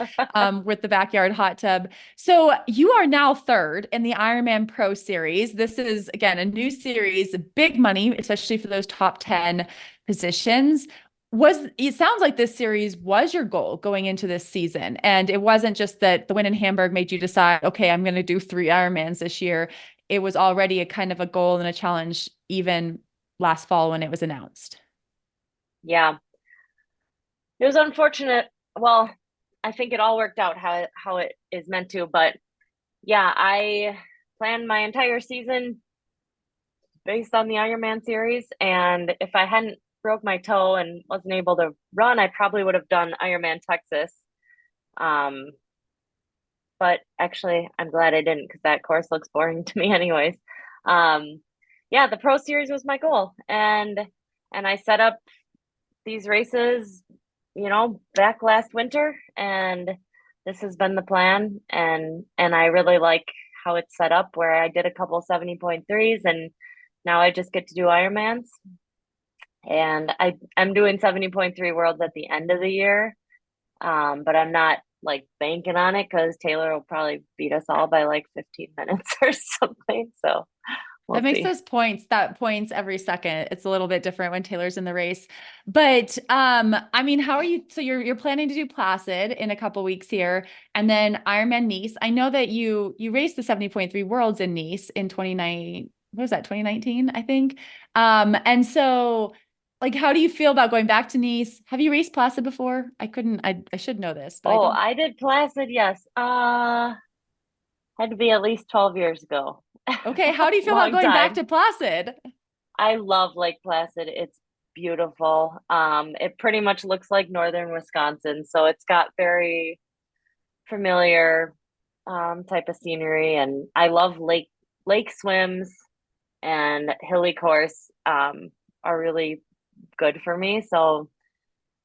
with the backyard hot tub. So you are now third in the Ironman Pro Series. This is, again, a new series, big money, especially for those top 10 positions. It sounds like this series was your goal going into this season. And it wasn't just that the win in Hamburg made you decide, okay, I'm going to do 3 Ironmans this year. It was already a kind of a goal and a challenge even last fall when it was announced. Yeah. It was unfortunate. Well, I think it all worked out how it is meant to, but yeah, I planned my entire season based on the Ironman series, and if I hadn't broke my toe and wasn't able to run, I probably would have done Ironman Texas. But actually I'm glad I didn't, because that course looks boring to me anyways. Yeah, the Pro Series was my goal, and I set up these races, back last winter, and this has been the plan, and I really like how it's set up, where I did a couple 70.3s, and now I just get to do Ironmans, and I'm doing 70.3 worlds at the end of the year, but I'm not like banking on it because Taylor will probably beat us all by like 15 minutes or something. So we'll That makes see. those points, that points every second. It's a little bit different when Taylor's in the race. But I mean, how are you? So you're planning to do Placid in a couple weeks here, and then Ironman Nice. I know that you raced the 70.3 Worlds in Nice in 29, what was that, 2019, I think. And so like, how do you feel about going back to Nice? Have you raced Placid before? I should know this, but I Oh, don't. I did Placid, yes. Had to be at least 12 years ago. Okay, how do you feel about Long going back time. to Placid? I love Lake Placid. It's beautiful. It pretty much looks like northern Wisconsin, so it's got very familiar type of scenery, and I love lake swims and hilly course are really good for me. So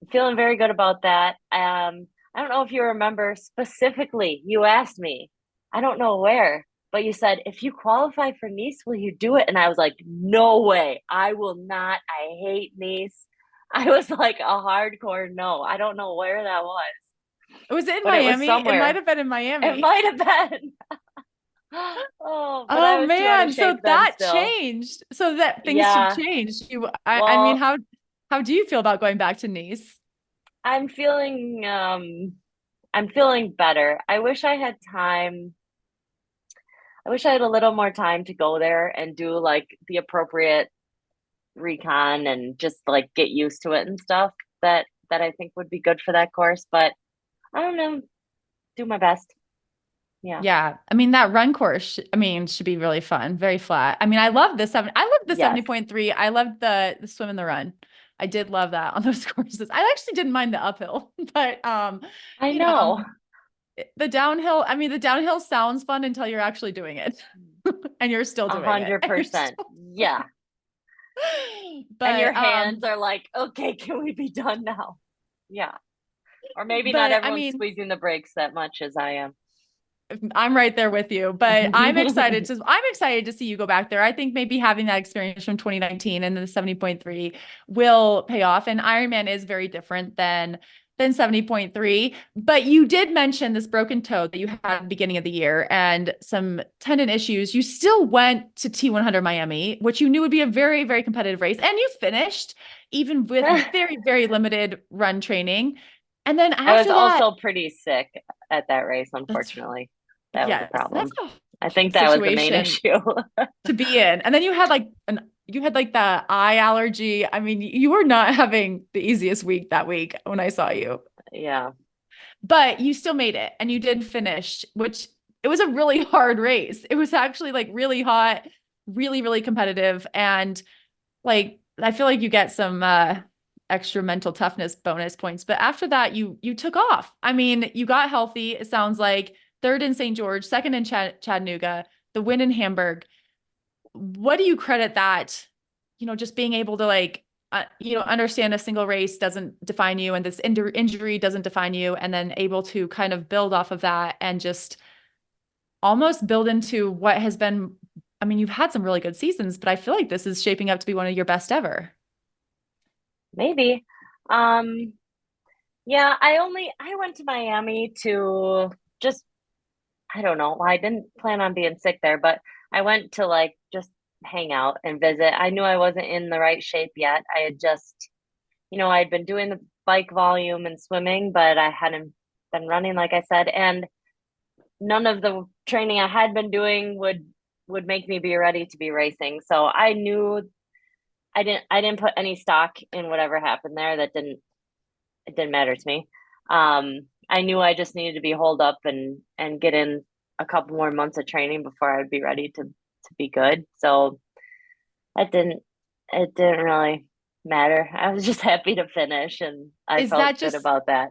I'm feeling very good about that. I don't know if you remember specifically, you asked me, I don't know where, but you said, if you qualify for Nice, will you do it? And I was like, no way, I will not. I hate Nice. I was like a hardcore no. I don't know where that was, It was in but it was Miami. It might somewhere. have been in It Miami. might have been. Oh, but I Oh was too out of man, so shape then that still. changed. So that things have Yeah. changed. I mean, Well, how do you feel about going back to Nice? I'm feeling I'm feeling better. I wish I had time. I wish I had a little more time to go there and do like the appropriate recon and just like get used to it and stuff that I think would be good for that course, but I don't know, do my best. Yeah. Yeah, I mean that run course, I mean, should be really fun, very flat. I mean, I love I love the Yes. 70.3. I loved the swim and the run. I did love that on those courses. I actually didn't mind the uphill, but I you know, know. the downhill, I mean, the downhill sounds fun until you're actually doing it. And you're still doing it. And you're 100%. still- Yeah. And your But hands are like, okay, can we be done now? Yeah. Or maybe not but I everyone's mean, squeezing the brakes that much as I am. I'm right there with you, but I'm excited to see you go back there. I think maybe having that experience from 2019 and the 70.3 will pay off. And Ironman is very different than 70.3. But you did mention this broken toe that you had at the beginning of the year and some tendon issues. You still went to T100 Miami, which you knew would be a very, very competitive race. And you finished even with very, very limited run training. And then I was after that, also pretty sick at that race, that's unfortunately. That was a yes, problem. that's a I think that was the main situation issue. to be in. And then you had like the eye allergy. I mean, you were not having the easiest week that week when I saw you, Yeah. but you still made it and you did finish, which it was a really hard race. It was actually like really hot, really, really competitive. And like, I feel like you get some, extra mental toughness bonus points, but after that you took off. I mean, you got healthy. It sounds like third in St. George, second in Chattanooga, the win in Hamburg. What do you credit that, just being able to like, understand a single race doesn't define you and this injury doesn't define you, and then able to kind of build off of that and just almost build into what has been, I mean, you've had some really good seasons, but I feel like this is shaping up to be one of your best ever. Maybe. Um, yeah, I went to Miami to just, I don't know. I didn't plan on being sick there, but I went to like just hang out and visit. I knew I wasn't in the right shape yet. I had just, I'd been doing the bike volume and swimming, but I hadn't been running, like I said, and none of the training I had been doing would make me be ready to be racing. So I knew I didn't put any stock in whatever happened there. It didn't matter to me. I knew I just needed to be holed up and get in a couple more months of training before I'd be ready to be good. So that didn't it didn't really matter. I was just happy to finish and I Is felt that good just about that.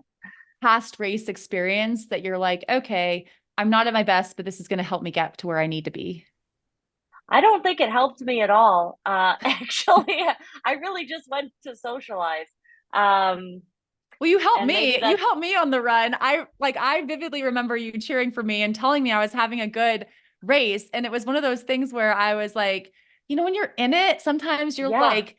past race experience that you're like, okay, I'm not at my best, but this is going to help me get to where I need to be? I don't think it helped me at all. Actually, I really just went to socialize. Um, Well, you helped and maybe me. You that's helped me on the run. I vividly remember you cheering for me and telling me I was having a good race. And it was one of those things where I was like, when you're in it, sometimes you're yeah. like,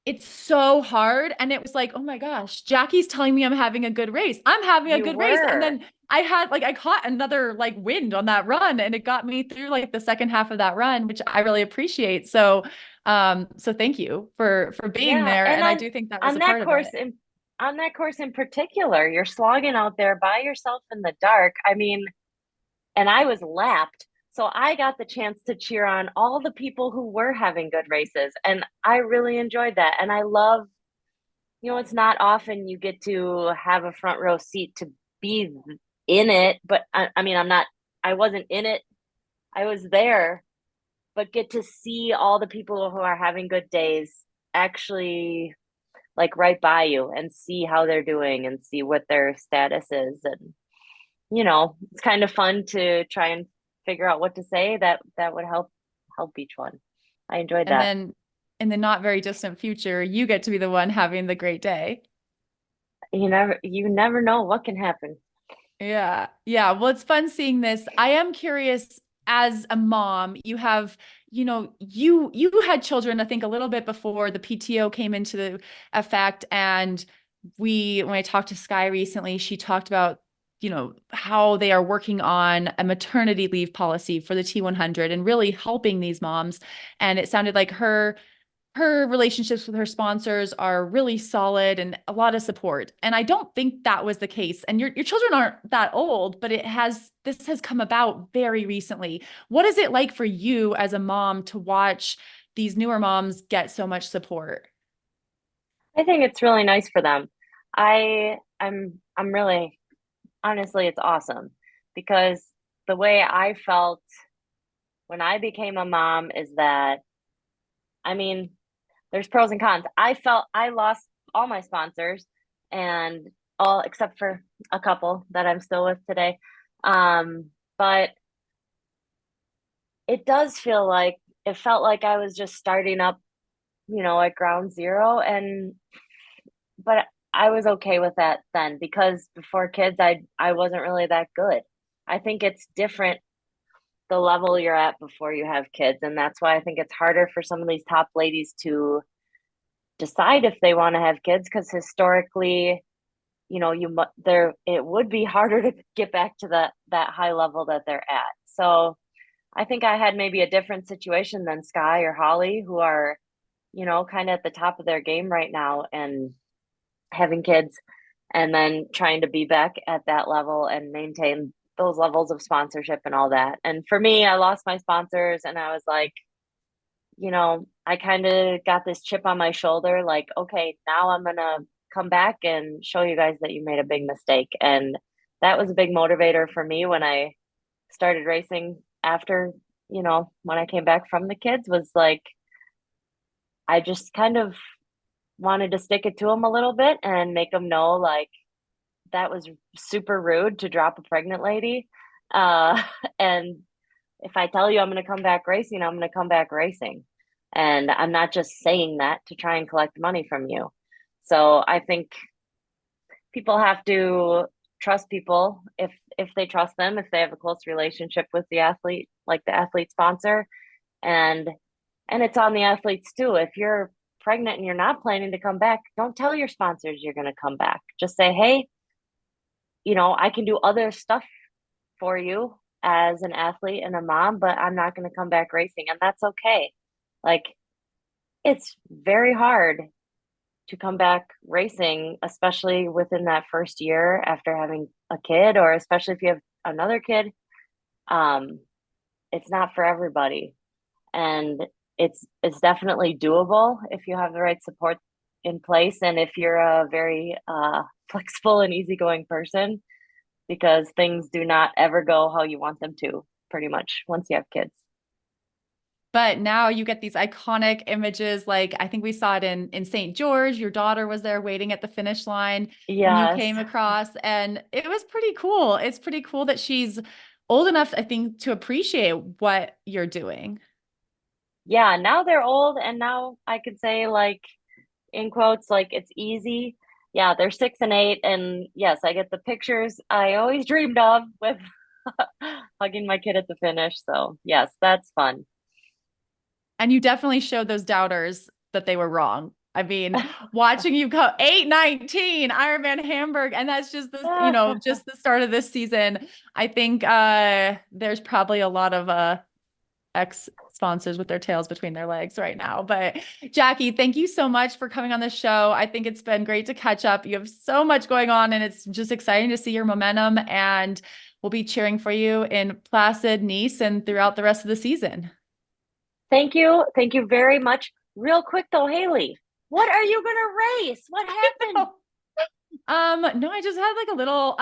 it's so hard. And it was like, oh my gosh, Jackie's telling me I'm having a good race. I'm having a You good race. And were. then I caught another like wind on that run, and it got me through like the second half of that run, which I really appreciate. So thank you for being Yeah, there. and And I do think that was on a that part of course it. on that course in particular, you're slogging out there by yourself in the dark. I mean, and I was lapped. So I got the chance to cheer on all the people who were having good races. And I really enjoyed that. And I love, it's not often you get to have a front row seat to be in it. But I mean, I wasn't in it. I was there, but get to see all the people who are having good days actually like right by you and see how they're doing and see what their status is. And it's kind of fun to try and figure out what to say that would help each one. I enjoyed And that. then in the not very distant future, you get to be the one having the great day. You never know what can happen. Yeah. Yeah. Well, it's fun seeing this. I am curious, as a mom, you have, you had children, I think a little bit before the PTO came into the effect. And when I talked to Sky recently, she talked about, how they are working on a maternity leave policy for the T100 and really helping these moms. And it sounded like her relationships with her sponsors are really solid and a lot of support. And I don't think that was the case. And your children aren't that old, but this has come about very recently. What is it like for you as a mom to watch these newer moms get so much support? I think it's really nice for them. I'm really, honestly, it's awesome because the way I felt when I became a mom is that, I mean, there's pros and cons. I felt I lost all my sponsors and all except for a couple that I'm still with today. But it felt like I was just starting up, at ground zero. But I was okay with that then because before kids, I wasn't really that good. I think it's different the level you're at before you have kids, and that's why I think it's harder for some of these top ladies to decide if they want to have kids because historically, there it would be harder to get back to that high level that they're at. So I think I had maybe a different situation than Sky or Holly, who are, kind of at the top of their game right now and having kids and then trying to be back at that level and maintain those levels of sponsorship and all that. And for me, I lost my sponsors and I was like, I kind of got this chip on my shoulder, like, okay, now I'm going to come back and show you guys that you made a big mistake. And that was a big motivator for me when I started racing after, when I came back from the kids was like, I just kind of wanted to stick it to them a little bit and make them know like that was super rude to drop a pregnant lady. And if I tell you I'm going to come back racing, I'm going to come back racing. And I'm not just saying that to try and collect money from you. So I think people have to trust people if they trust them, if they have a close relationship with the athlete, like the athlete sponsor. And it's on the athletes too. If you're pregnant and you're not planning to come back, don't tell your sponsors you're going to come back. Just say, hey, I can do other stuff for you as an athlete and a mom, but I'm not going to come back racing. And that's okay. Like, it's very hard to come back racing, especially within that first year after having a kid, or especially if you have another kid. It's not for everybody. And it's definitely doable if you have the right support in place and if you're a very flexible and easygoing person, because things do not ever go how you want them to, pretty much, once you have kids. But now you get these iconic images. Like I think we saw it in St. George. Your daughter was there waiting at the finish line when you Yes. came across, and it was pretty cool. It's pretty cool that she's old enough, I think, to appreciate what you're doing. Yeah, now they're old, and now I could say, like, in quotes, like it's easy. Yeah, they're 6 and 8, and yes, I get the pictures I always dreamed of with hugging my kid at the finish. So yes, that's fun. And you definitely showed those doubters that they were wrong. I mean, watching you go 8:19 Ironman Hamburg, and that's just the, you know, just the start of this season. I think there's probably a lot of ex-sponsors with their tails between their legs right now. But Jackie, thank you so much for coming on the show. I think it's been great to catch up. You have so much going on, and it's just exciting to see your momentum, and we'll be cheering for you in Placid, Nice, and throughout the rest of the season. Thank you. Thank you very much. Real quick though, Haley, what are you gonna race? What happened? No, I just had like a little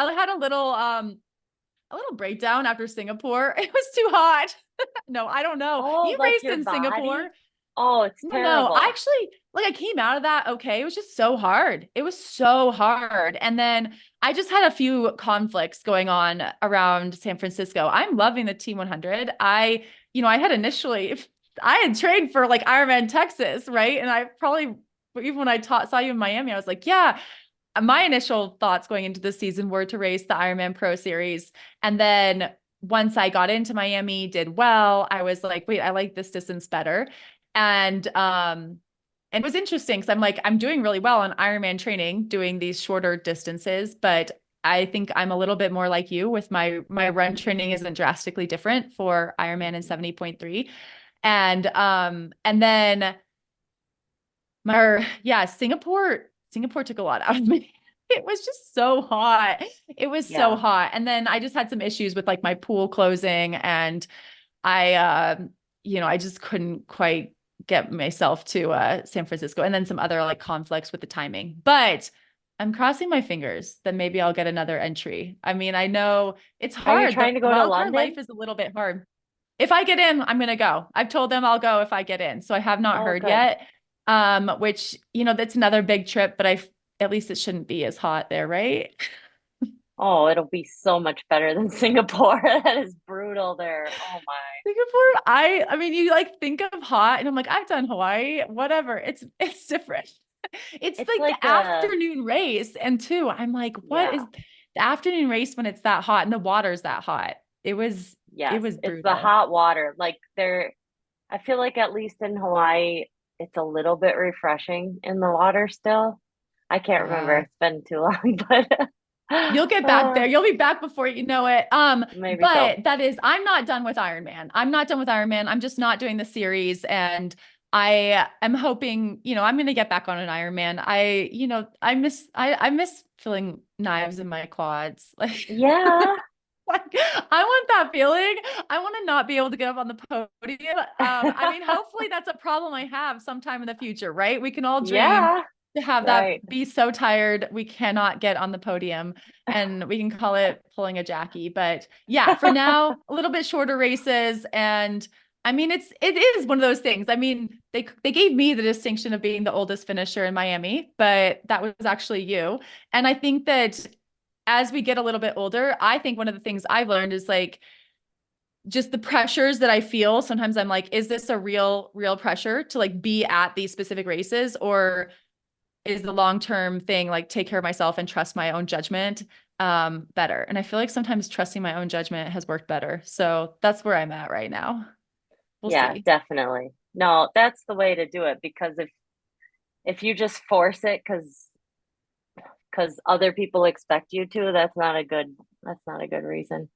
breakdown after Singapore. It was too hot. No, I don't know. Oh, You like raced your in body? Singapore. Oh, it's terrible. No, actually, like I came out of that okay. It was just so hard. It was so hard. And then I just had a few conflicts going on around San Francisco. I'm loving the T100. I had initially, I had trained for like Ironman Texas, right? And I probably, even when I saw you in Miami, I was like, yeah, my initial thoughts going into the season were to race the Ironman Pro Series. And then once I got into Miami, did well, I was like, wait, I like this distance better. And it was interesting because I'm like, I'm doing really well on Ironman training, doing these shorter distances, but I think I'm a little bit more like you with my run training isn't drastically different for Ironman and 70.3. And then Singapore took a lot out of me. It was just so hot. It was so hot. And then I just had some issues with like my pool closing, and I just couldn't quite get myself to San Francisco, and then some other like conflicts with the timing. But I'm crossing my fingers that maybe I'll get another entry. I mean, I know it's hard. Are you trying to go to wildcard London? life is a little bit hard. If I get in, I'm going to go. I've told them I'll go if I get in. So I have not heard good. yet. Which, that's another big trip, but at least it shouldn't be as hot there, right? Oh, it'll be so much better than Singapore. That is brutal there. Oh my. Singapore, I mean, you like think of hot, and I'm like, I've done Hawaii, whatever. It's different. It's like the afternoon race, and two, I'm like, what is the afternoon race when it's that hot and the water's that hot? It was brutal. It's the hot water. Like I feel like at least in Hawaii, it's a little bit refreshing in the water still. I can't remember. It's been too long, but you'll get back there. You'll be back before you know it. Maybe but I'm not done with Ironman. I'm just not doing the series, and I am hoping, I'm going to get back on an Ironman. I miss feeling knives in my quads. Like, yeah. Like, I want that feeling. I want to not be able to get up on the podium. I mean, hopefully that's a problem I have sometime in the future, right? We can all dream to have that be so tired we cannot get on the podium, and we can call it pulling a Jackie. But yeah, for now, a little bit shorter races. And I mean, it is one of those things. I mean, they gave me the distinction of being the oldest finisher in Miami, but that was actually you. And I think that as we get a little bit older, I think one of the things I've learned is like just the pressures that I feel. Sometimes I'm like, is this a real pressure to like be at these specific races, or is the long-term thing like take care of myself and trust my own judgment better? And I feel like sometimes trusting my own judgment has worked better. So that's where I'm at right now. We'll see. Definitely. No, that's the way to do it, because if you just force it because other people expect you to, that's not a good reason.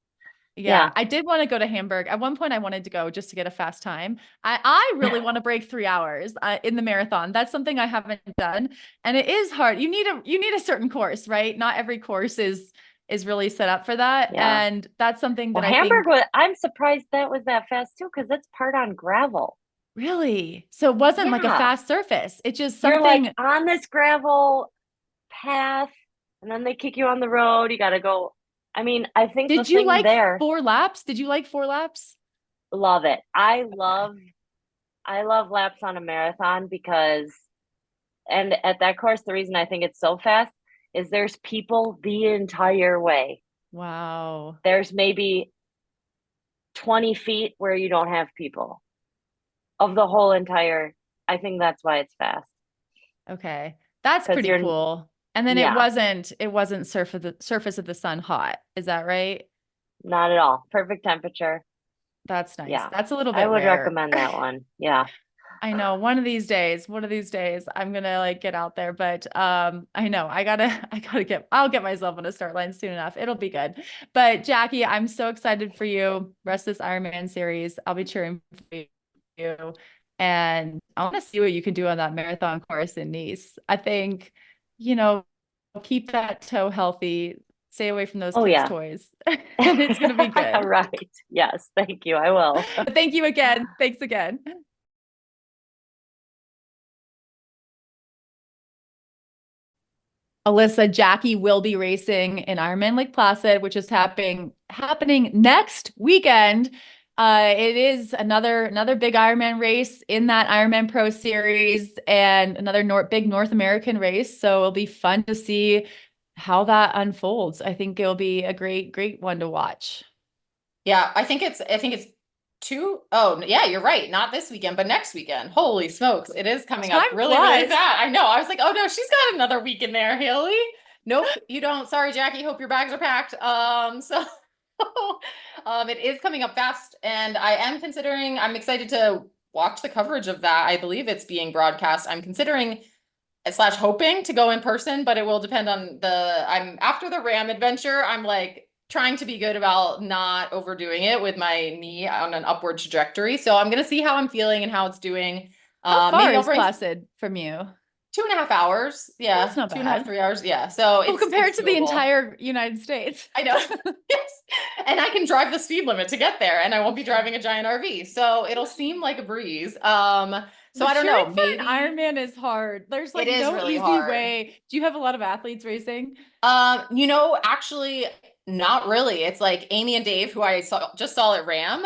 Yeah, I did want to go to Hamburg. At one point I wanted to go just to get a fast time. I really want to break 3 hours in the marathon. That's something I haven't done. And it is hard. You need a certain course, right? Not every course is really set up for that. Yeah. And that's something that Hamburg I'm surprised that was that fast too, because it's part on gravel. Really? So it wasn't like a fast surface. It just something you're like on this gravel path, and then they kick you on the road. You got to go. I mean, I think did you like 4 laps? Did you like 4 laps? Love it. I love laps on a marathon because, and at that course, the reason I think it's so fast is there's people the entire way. Wow. There's maybe 20 feet where you don't have people of the whole entire. I think that's why it's fast. Okay. That's pretty cool. And then it wasn't surface of the sun hot. Is that right? Not at all. Perfect temperature. That's nice. Yeah. That's a little bit I would rare. recommend that one. Yeah. I know one of these days I'm going to like get out there, but I know I'll get myself on a start line soon enough. It'll be good. But Jackie, I'm so excited for you. Rest of this Ironman series. I'll be cheering for you. And I want to see what you can do on that marathon course in Nice. I think, keep that toe healthy. Stay away from those kids' toys. And it's going to be good. Right. Yes. Thank you. I will. But thank you again. Thanks again. Alyssa, Jackie will be racing in Ironman Lake Placid, which is happening next weekend. It is another big Ironman race in that Ironman Pro Series and another big North American race. So it'll be fun to see how that unfolds. I think it'll be a great one to watch. Yeah, I think it's oh yeah, you're right. Not this weekend, but next weekend. Holy smokes. It is coming up really fast. I know. I was like, oh no, she's got another week in there, Haley. Nope, you don't. Sorry, Jackie. Hope your bags are packed. It is coming up fast, and I'm excited to watch the coverage of that. I believe it's being broadcast. I'm considering / hoping to go in person, but it will depend on I'm after the Ram adventure. I'm like trying to be good about not overdoing it with my knee on an upward trajectory. So I'm going to see how I'm feeling and how it's doing. How far is Placid from you? 2.5 hours. Yeah. That's not bad. 2.5, 3 hours. Yeah. So compared it's to the entire United States. I know. Yes. And I can drive the speed limit to get there, and I won't be driving a giant RV. So it'll seem like a breeze. So I don't know. Maybe Ironman is hard. There's like no really easy way. Do you have a lot of athletes racing? Actually not really. It's like Amy and Dave, who I just saw at Ram.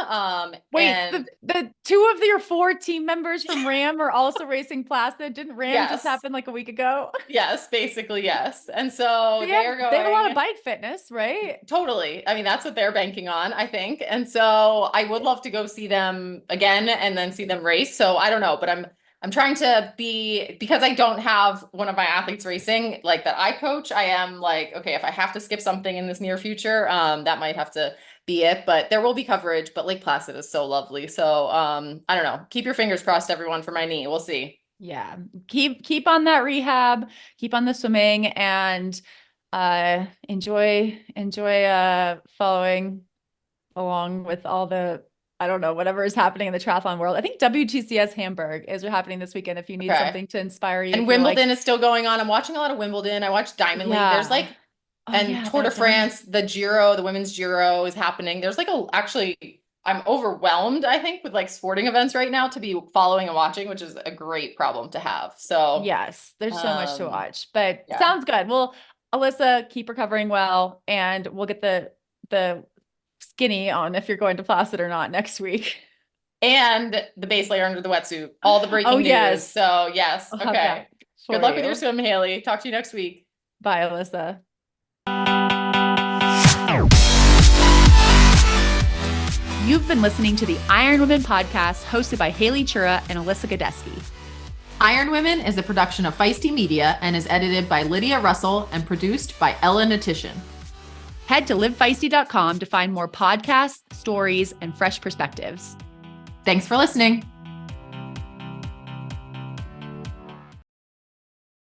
Wait, the 2 of your 4 team members from Ram are also racing Placid. Didn't Ram just happen like a week ago? Yes, basically, yes. And so they have a lot of bike fitness, right? Totally. I mean, that's what they're banking on, I think. And so I would love to go see them again and then see them race. So I don't know, but I'm trying to because I don't have one of my athletes racing like that I coach. I am like, okay, if I have to skip something in this near future, that might have to be it, but there will be coverage. But Lake Placid is so lovely. So I don't know, keep your fingers crossed, everyone, for my knee. We'll see. Yeah. Keep on that rehab, keep on the swimming, and enjoy following along with all the, I don't know, whatever is happening in the triathlon world. I think WTCS Hamburg is happening this weekend if you need something to inspire you. And Wimbledon is still going on. I'm watching a lot of Wimbledon. I watch Diamond League. There's like, Tour de France, the Giro, the women's Giro is happening. There's like I'm overwhelmed, I think, with like sporting events right now to be following and watching, which is a great problem to have. So yes, there's so much to watch, but sounds good. Well, Alyssa, keep recovering well, and we'll get the skinny on if you're going to Placid or not next week. And the base layer under the wetsuit, all the breaking news. Yes. So yes. Okay. Good luck with your swim, Haley. Talk to you next week. Bye, Alyssa. You've been listening to the IronWomen podcast hosted by Haley Chura and Alyssa Godesky. IronWomen is a production of Feisty Media and is edited by Lydia Russell and produced by Ella Natishan. Head to livefeisty.com to find more podcasts, stories, and fresh perspectives. Thanks for listening.